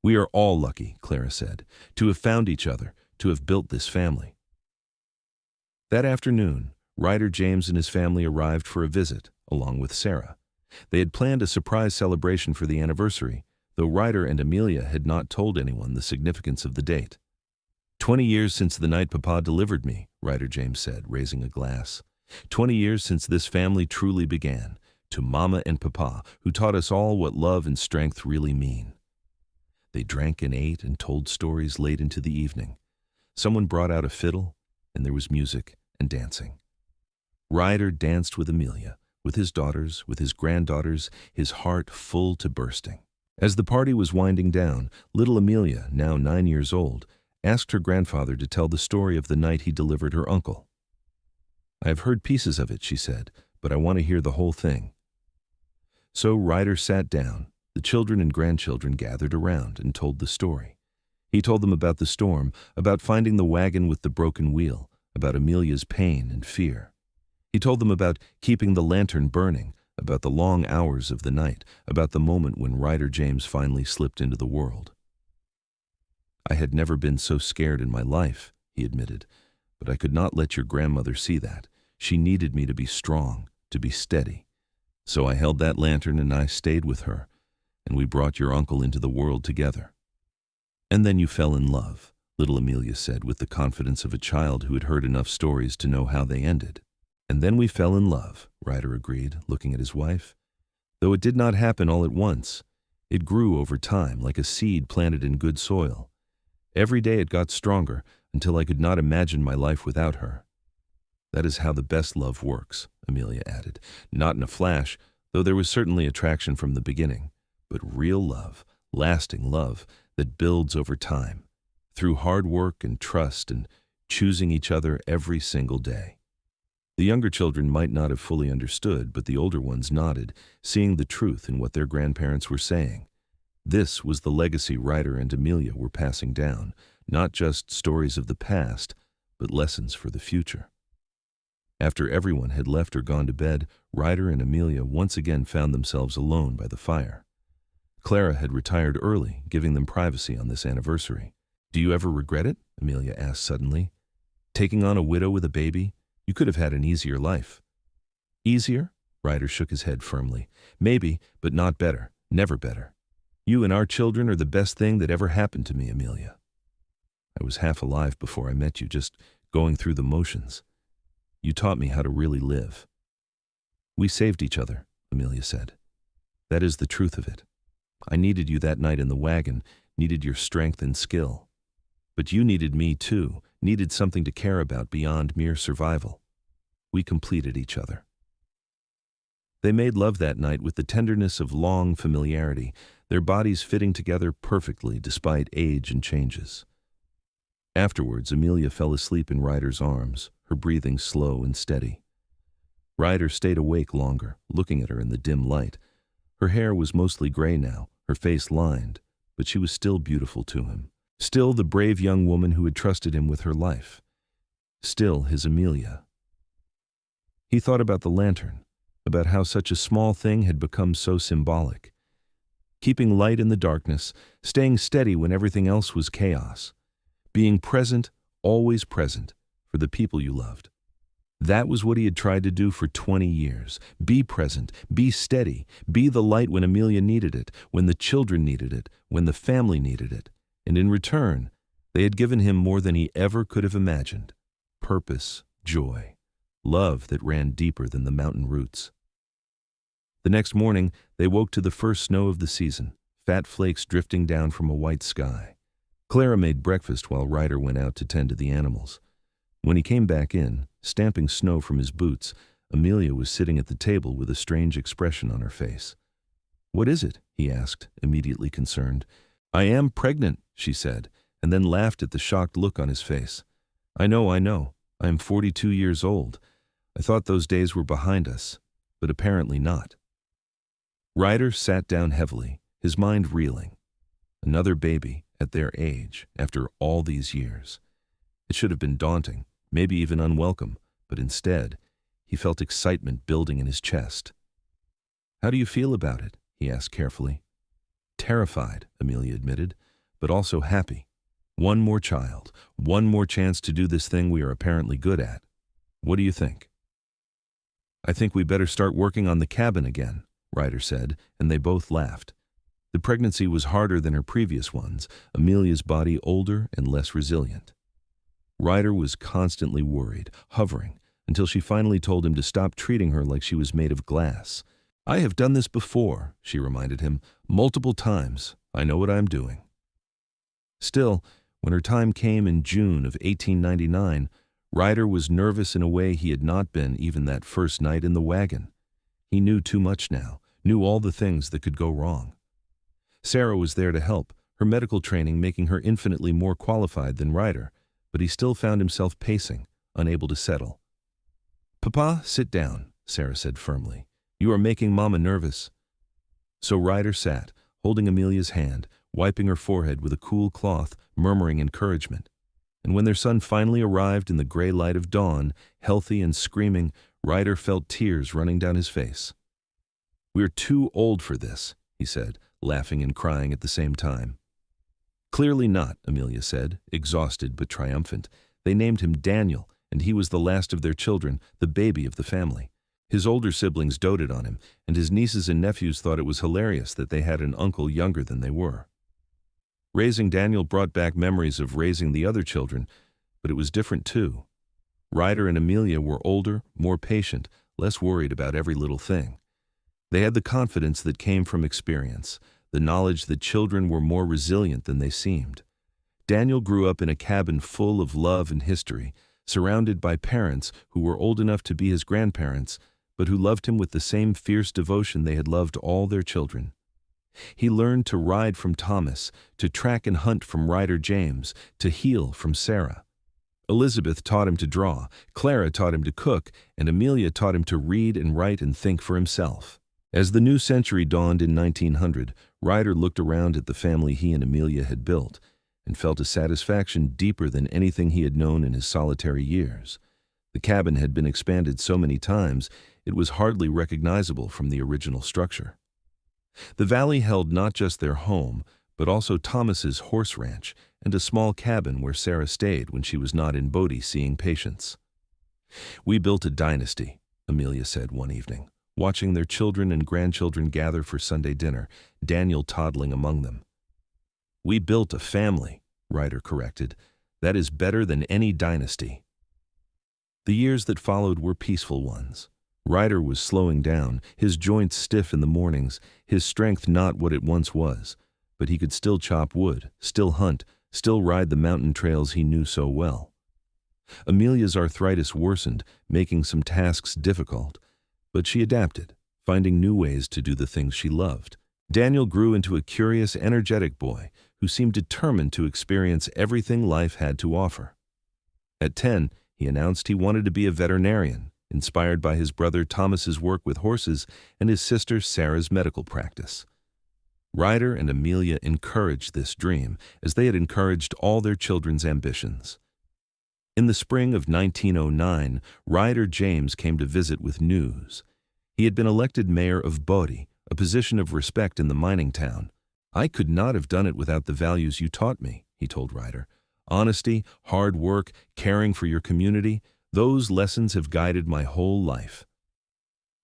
"We are all lucky," Clara said, "to have found each other, to have built this family." That afternoon, Ryder James and his family arrived for a visit, along with Sarah. They had planned a surprise celebration for the anniversary, though Ryder and Amelia had not told anyone the significance of the date. 20 years since the night Papa delivered me," Ryder James said, raising a glass. 20 years since this family truly began, to Mama and Papa, who taught us all what love and strength really mean. They drank and ate and told stories late into the evening. Someone brought out a fiddle, and there was music and dancing. Ryder danced with Amelia, with his daughters, with his granddaughters, his heart full to bursting. As the party was winding down, little Amelia, now 9 years old, asked her grandfather to tell the story of the night he delivered her uncle. "I have heard pieces of it," she said, "but I want to hear the whole thing." So Ryder sat down. The children and grandchildren gathered around and told the story. He told them about the storm, about finding the wagon with the broken wheel, about Amelia's pain and fear. He told them about keeping the lantern burning, about the long hours of the night, about the moment when Ryder James finally slipped into the world. "I had never been so scared in my life," he admitted, "but I could not let your grandmother see that. She needed me to be strong, to be steady. So I held that lantern and I stayed with her, and we brought your uncle into the world together." "And then you fell in love," little Amelia said with the confidence of a child who had heard enough stories to know how they ended. "And then we fell in love," Ryder agreed, looking at his wife. "Though it did not happen all at once. It grew over time, like a seed planted in good soil. Every day it got stronger, until I could not imagine my life without her." "That is how the best love works," Amelia added. "Not in a flash, though there was certainly attraction from the beginning, but real love, lasting love, that builds over time, through hard work and trust and choosing each other every single day." The younger children might not have fully understood, but the older ones nodded, seeing the truth in what their grandparents were saying. This was the legacy Ryder and Amelia were passing down, not just stories of the past, but lessons for the future. After everyone had left or gone to bed, Ryder and Amelia once again found themselves alone by the fire. Clara had retired early, giving them privacy on this anniversary. "Do you ever regret it?" Amelia asked suddenly. "Taking on a widow with a baby? You could have had an easier life." "Easier?" Ryder shook his head firmly. "Maybe, but not better. Never better. You and our children are the best thing that ever happened to me, Amelia. I was half alive before I met you, just going through the motions. You taught me how to really live." "We saved each other," Amelia said. "That is the truth of it. I needed you that night in the wagon, needed your strength and skill." But you needed me too, needed something to care about beyond mere survival. We completed each other. They made love that night with the tenderness of long familiarity, their bodies fitting together perfectly despite age and changes. Afterwards, Amelia fell asleep in Ryder's arms, her breathing slow and steady. Ryder stayed awake longer, looking at her in the dim light. Her hair was mostly gray now, her face lined, but she was still beautiful to him. Still the brave young woman who had trusted him with her life. Still his Amelia. He thought about the lantern, about how such a small thing had become so symbolic. Keeping light in the darkness, staying steady when everything else was chaos. Being present, always present, for the people you loved. That was what he had tried to do for 20 years. Be present, be steady, be the light when Amelia needed it, when the children needed it, when the family needed it. And in return, they had given him more than he ever could have imagined. Purpose, joy, love that ran deeper than the mountain roots. The next morning, they woke to the first snow of the season, fat flakes drifting down from a white sky. Clara made breakfast while Ryder went out to tend to the animals. When he came back in, stamping snow from his boots, Amelia was sitting at the table with a strange expression on her face. "What is it?" he asked, immediately concerned. "I am pregnant," she said, and then laughed at the shocked look on his face. I know. I am 42 years old. I thought those days were behind us, but apparently not." Ryder sat down heavily, his mind reeling. Another baby, at their age, after all these years. It should have been daunting, maybe even unwelcome, but instead, he felt excitement building in his chest. "How do you feel about it?" he asked carefully. "Terrified," Amelia admitted, "but also happy. One more child, one more chance to do this thing we are apparently good at. What do you think?" "I think we better start working on the cabin again," Ryder said, and they both laughed. The pregnancy was harder than her previous ones, Amelia's body older and less resilient. Ryder was constantly worried, hovering, until she finally told him to stop treating her like she was made of glass. "I have done this before," she reminded him, "multiple times. I know what I'm doing." Still, when her time came in June of 1899, Ryder was nervous in a way he had not been even that first night in the wagon. He knew too much now, knew all the things that could go wrong. Sarah was there to help, her medical training making her infinitely more qualified than Ryder, but he still found himself pacing, unable to settle. "Papa, sit down," Sarah said firmly. "You are making Mama nervous." So Ryder sat, holding Amelia's hand, wiping her forehead with a cool cloth, murmuring encouragement. And when their son finally arrived in the gray light of dawn, healthy and screaming, Ryder felt tears running down his face. "We're too old for this," he said, laughing and crying at the same time. "Clearly not," Amelia said, exhausted but triumphant. They named him Daniel, and he was the last of their children, the baby of the family. His older siblings doted on him, and his nieces and nephews thought it was hilarious that they had an uncle younger than they were. Raising Daniel brought back memories of raising the other children, but it was different too. Ryder and Amelia were older, more patient, less worried about every little thing. They had the confidence that came from experience, the knowledge that children were more resilient than they seemed. Daniel grew up in a cabin full of love and history, surrounded by parents who were old enough to be his grandparents, but who loved him with the same fierce devotion they had loved all their children. He learned to ride from Thomas, to track and hunt from Ryder James, to heal from Sarah. Elizabeth taught him to draw, Clara taught him to cook, and Amelia taught him to read and write and think for himself. As the new century dawned in 1900, Ryder looked around at the family he and Amelia had built and felt a satisfaction deeper than anything he had known in his solitary years. The cabin had been expanded so many times, it was hardly recognizable from the original structure. The valley held not just their home, but also Thomas's horse ranch and a small cabin where Sarah stayed when she was not in Bodie seeing patients. "We built a dynasty," Amelia said one evening, watching their children and grandchildren gather for Sunday dinner, Daniel toddling among them. "We built a family," Ryder corrected. "That is better than any dynasty." The years that followed were peaceful ones. Ryder was slowing down, his joints stiff in the mornings, his strength not what it once was, but he could still chop wood, still hunt, still ride the mountain trails he knew so well. Amelia's arthritis worsened, making some tasks difficult, but she adapted, finding new ways to do the things she loved. Daniel grew into a curious, energetic boy who seemed determined to experience everything life had to offer. At 10, he announced he wanted to be a veterinarian, inspired by his brother Thomas's work with horses and his sister Sarah's medical practice. Ryder and Amelia encouraged this dream, as they had encouraged all their children's ambitions. In the spring of 1909, Ryder James came to visit with news. He had been elected mayor of Bodie, a position of respect in the mining town. "I could not have done it without the values you taught me," he told Ryder. "Honesty, hard work, caring for your community, those lessons have guided my whole life."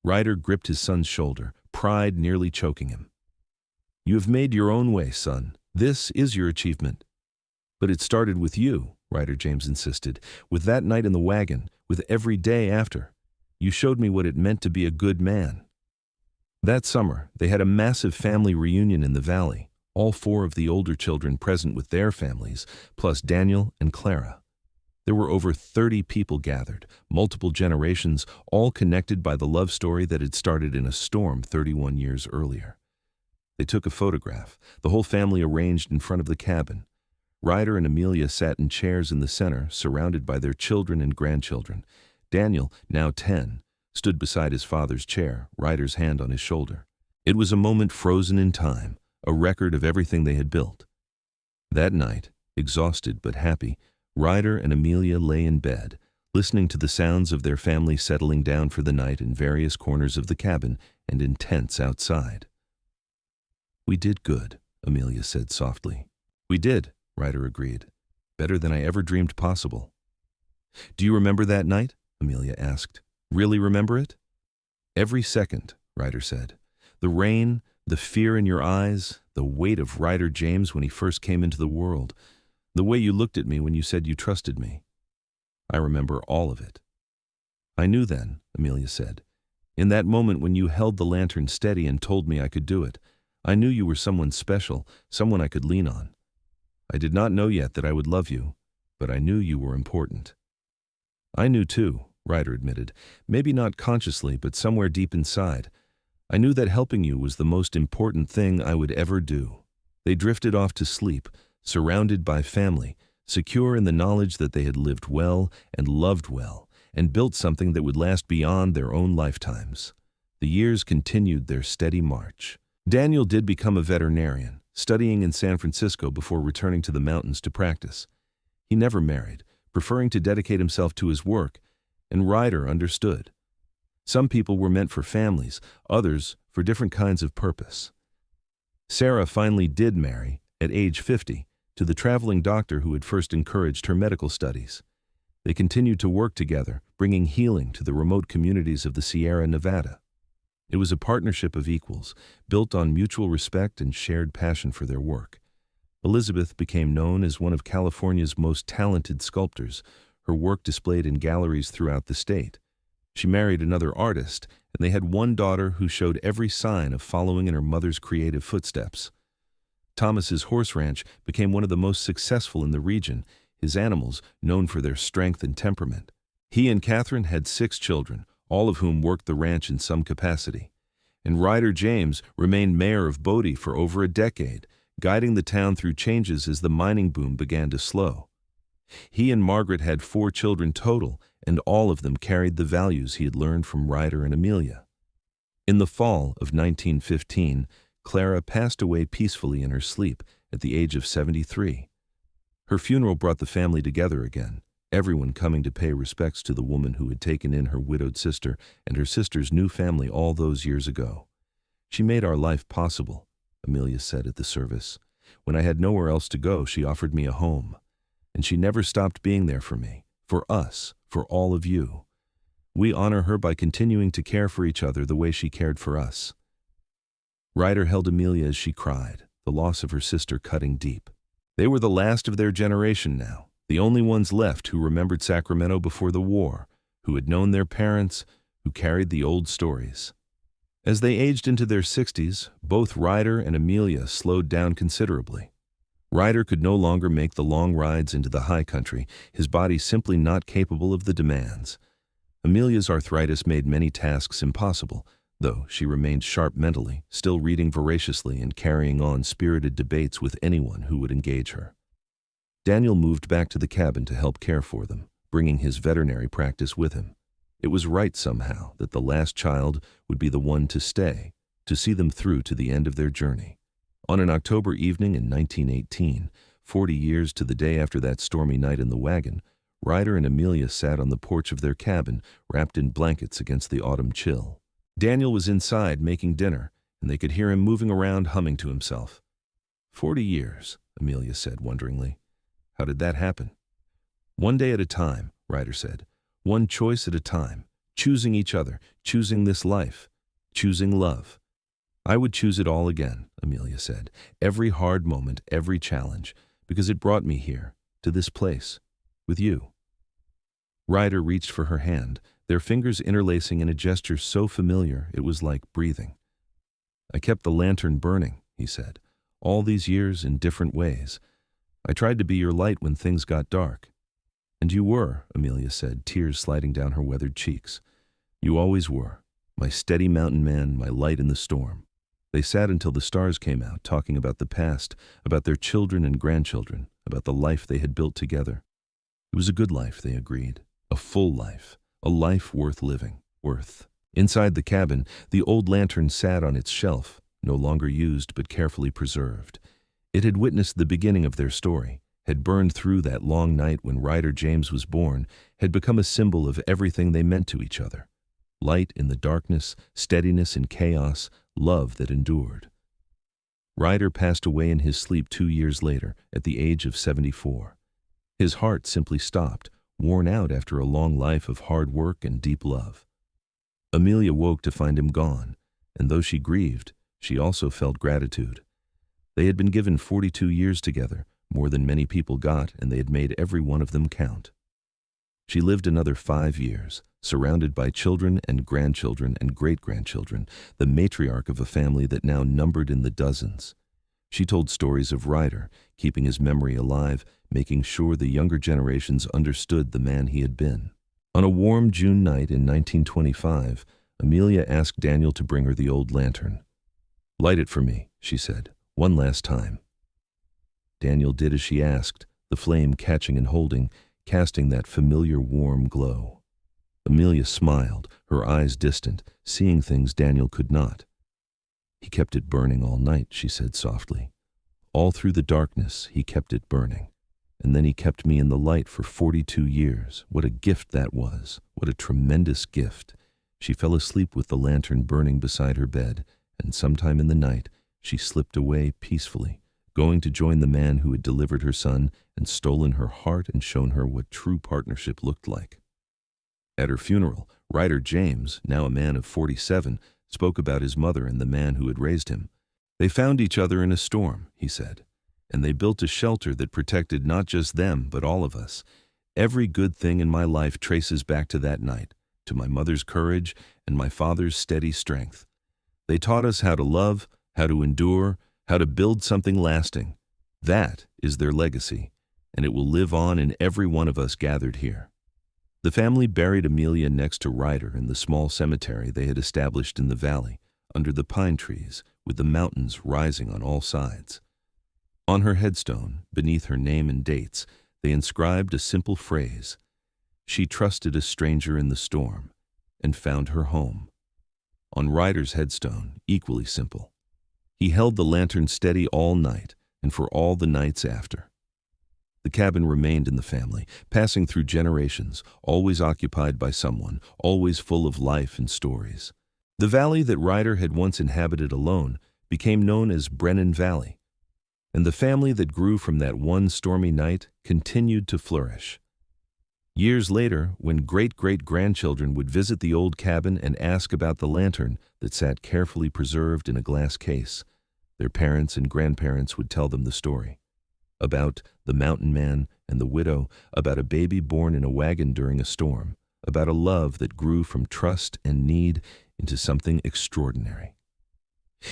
Ryder gripped his son's shoulder, pride nearly choking him. "You have made your own way, son. This is your achievement." "But it started with you," Ryder James insisted, "with that night in the wagon, with every day after. You showed me what it meant to be a good man." That summer, they had a massive family reunion in the valley, all 4 of the older children present with their families, plus Daniel and Clara. There were over 30 people gathered, multiple generations, all connected by the love story that had started in a storm 31 years earlier. They took a photograph, the whole family arranged in front of the cabin. Ryder and Amelia sat in chairs in the center, surrounded by their children and grandchildren. Daniel, now 10, stood beside his father's chair, Ryder's hand on his shoulder. It was a moment frozen in time, a record of everything they had built. That night, exhausted but happy, Ryder and Amelia lay in bed, listening to the sounds of their family settling down for the night in various corners of the cabin and in tents outside. "We did good," Amelia said softly. "We did," Ryder agreed. "Better than I ever dreamed possible." "Do you remember that night?" Amelia asked. "Really remember it?" "Every second," Ryder said. "The rain, the fear in your eyes, the weight of Ryder James when he first came into the world, the way you looked at me when you said you trusted me. I remember all of it." "I knew then," Amelia said. "In that moment when you held the lantern steady and told me I could do it, I knew you were someone special, someone I could lean on. I did not know yet that I would love you, but I knew you were important." "I knew too," Ryder admitted, "maybe not consciously, but somewhere deep inside. I knew that helping you was the most important thing I would ever do." They drifted off to sleep, surrounded by family, secure in the knowledge that they had lived well and loved well, and built something that would last beyond their own lifetimes. The years continued their steady march. Daniel did become a veterinarian, studying in San Francisco before returning to the mountains to practice. He never married, preferring to dedicate himself to his work, and Ryder understood. Some people were meant for families, others for different kinds of purpose. Sarah finally did marry, at age 50, to the traveling doctor who had first encouraged her medical studies. They continued to work together, bringing healing to the remote communities of the Sierra Nevada. It was a partnership of equals, built on mutual respect and shared passion for their work. Elizabeth became known as one of California's most talented sculptors, her work displayed in galleries throughout the state. She married another artist, and they had one daughter who showed every sign of following in her mother's creative footsteps. Thomas's horse ranch became one of the most successful in the region, his animals known for their strength and temperament. He and Catherine had 6 children, all of whom worked the ranch in some capacity. And Ryder James remained mayor of Bodie for over a decade, guiding the town through changes as the mining boom began to slow. He and Margaret had 4 children total, and all of them carried the values he had learned from Ryder and Amelia. In the fall of 1915, Clara passed away peacefully in her sleep at the age of 73. Her funeral brought the family together again, everyone coming to pay respects to the woman who had taken in her widowed sister and her sister's new family all those years ago. "She made our life possible," Amelia said at the service. "When I had nowhere else to go, she offered me a home. And she never stopped being there for me, for us, for all of you. We honor her by continuing to care for each other the way she cared for us." Ryder held Amelia as she cried, the loss of her sister cutting deep. They were the last of their generation now, the only ones left who remembered Sacramento before the war, who had known their parents, who carried the old stories. As they aged into their 60s, both Ryder and Amelia slowed down considerably. Ryder could no longer make the long rides into the high country, his body simply not capable of the demands. Amelia's arthritis made many tasks impossible, though she remained sharp mentally, still reading voraciously and carrying on spirited debates with anyone who would engage her. Daniel moved back to the cabin to help care for them, bringing his veterinary practice with him. It was right somehow that the last child would be the one to stay, to see them through to the end of their journey. On an October evening in 1918, 40 years to the day after that stormy night in the wagon, Ryder and Amelia sat on the porch of their cabin, wrapped in blankets against the autumn chill. Daniel was inside making dinner, and they could hear him moving around humming to himself. 40 years, Amelia said wonderingly. How did that happen? One day at a time, Ryder said. One choice at a time. Choosing each other, choosing this life, choosing love. I would choose it all again, Amelia said. Every hard moment, every challenge, because it brought me here, to this place, with you. Ryder reached for her hand, their fingers interlacing in a gesture so familiar it was like breathing. I kept the lantern burning, he said, all these years in different ways. I tried to be your light when things got dark. And you were, Amelia said, tears sliding down her weathered cheeks. You always were, my steady mountain man, my light in the storm. They sat until the stars came out, talking about the past, about their children and grandchildren, about the life they had built together. It was a good life, they agreed, a full life, a life worth living, worth. Inside the cabin, the old lantern sat on its shelf, no longer used but carefully preserved. It had witnessed the beginning of their story, had burned through that long night when Ryder James was born, had become a symbol of everything they meant to each other. Light in the darkness, steadiness in chaos, love that endured. Ryder passed away in his sleep 2 years later, at the age of 74. His heart simply stopped, worn out after a long life of hard work and deep love. Amelia woke to find him gone, and though she grieved, she also felt gratitude. They had been given 42 years together, more than many people got, and they had made every one of them count. She lived another 5 years, surrounded by children and grandchildren and great-grandchildren, the matriarch of a family that now numbered in the dozens. She told stories of Ryder, keeping his memory alive, making sure the younger generations understood the man he had been. On a warm June night in 1925, Amelia asked Daniel to bring her the old lantern. "Light it for me," she said, "one last time." Daniel did as she asked, the flame catching and holding, casting that familiar warm glow. Amelia smiled, her eyes distant, seeing things Daniel could not. "He kept it burning all night," she said softly. "All through the darkness, he kept it burning. And then he kept me in the light for 42 years. What a gift that was. What a tremendous gift." She fell asleep with the lantern burning beside her bed, and sometime in the night, she slipped away peacefully, going to join the man who had delivered her son and stolen her heart and shown her what true partnership looked like. At her funeral, Ryder James, now a man of 47, spoke about his mother and the man who had raised him. "They found each other in a storm," he said, "and they built a shelter that protected not just them but all of us. Every good thing in my life traces back to that night, to my mother's courage and my father's steady strength. They taught us how to love, how to endure, how to build something lasting. That is their legacy, and it will live on in every one of us gathered here." The family buried Amelia next to Ryder in the small cemetery they had established in the valley, under the pine trees, with the mountains rising on all sides. On her headstone, beneath her name and dates, they inscribed a simple phrase: "She trusted a stranger in the storm, and found her home." On Ryder's headstone, equally simple: "He held the lantern steady all night, and for all the nights after." The cabin remained in the family, passing through generations, always occupied by someone, always full of life and stories. The valley that Ryder had once inhabited alone became known as Brennan Valley, and the family that grew from that one stormy night continued to flourish. Years later, when great-great-grandchildren would visit the old cabin and ask about the lantern that sat carefully preserved in a glass case, their parents and grandparents would tell them the story. About the mountain man and the widow, about a baby born in a wagon during a storm, about a love that grew from trust and need into something extraordinary.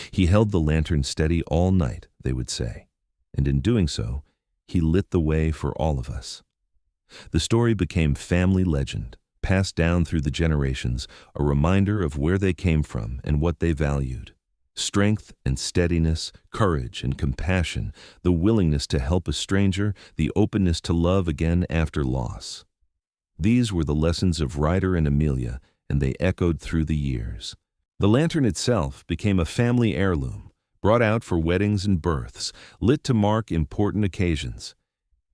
"He held the lantern steady all night," they would say. and in doing so, he lit the way for all of us. The story became family legend, passed down through the generations, a reminder of where they came from and what they valued. Strength and steadiness, courage and compassion, the willingness to help a stranger, the openness to love again after loss. These were the lessons of Ryder and Amelia, and they echoed through the years. The lantern itself became a family heirloom, brought out for weddings and births, lit to mark important occasions.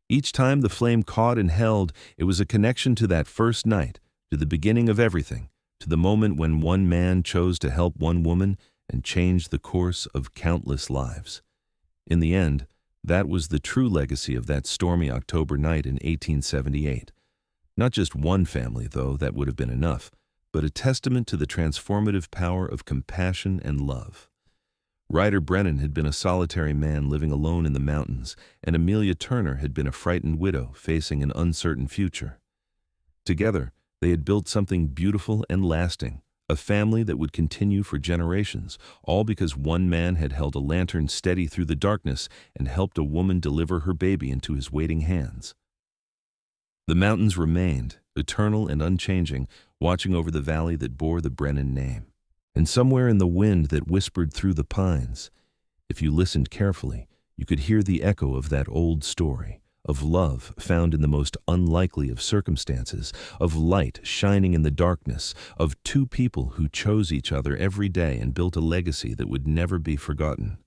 Each time the flame caught and held, it was a connection to that first night, to the beginning of everything, to the moment when one man chose to help one woman and change the course of countless lives. In the end, that was the true legacy of that stormy October night in 1878. Not just one family, though, that would have been enough, but a testament to the transformative power of compassion and love. Ryder Brennan had been a solitary man living alone in the mountains, and Amelia Turner had been a frightened widow facing an uncertain future. Together, they had built something beautiful and lasting, a family that would continue for generations, all because one man had held a lantern steady through the darkness and helped a woman deliver her baby into his waiting hands. The mountains remained, eternal and unchanging, watching over the valley that bore the Brennan name. And somewhere in the wind that whispered through the pines, if you listened carefully, you could hear the echo of that old story, of love found in the most unlikely of circumstances, of light shining in the darkness, of two people who chose each other every day and built a legacy that would never be forgotten.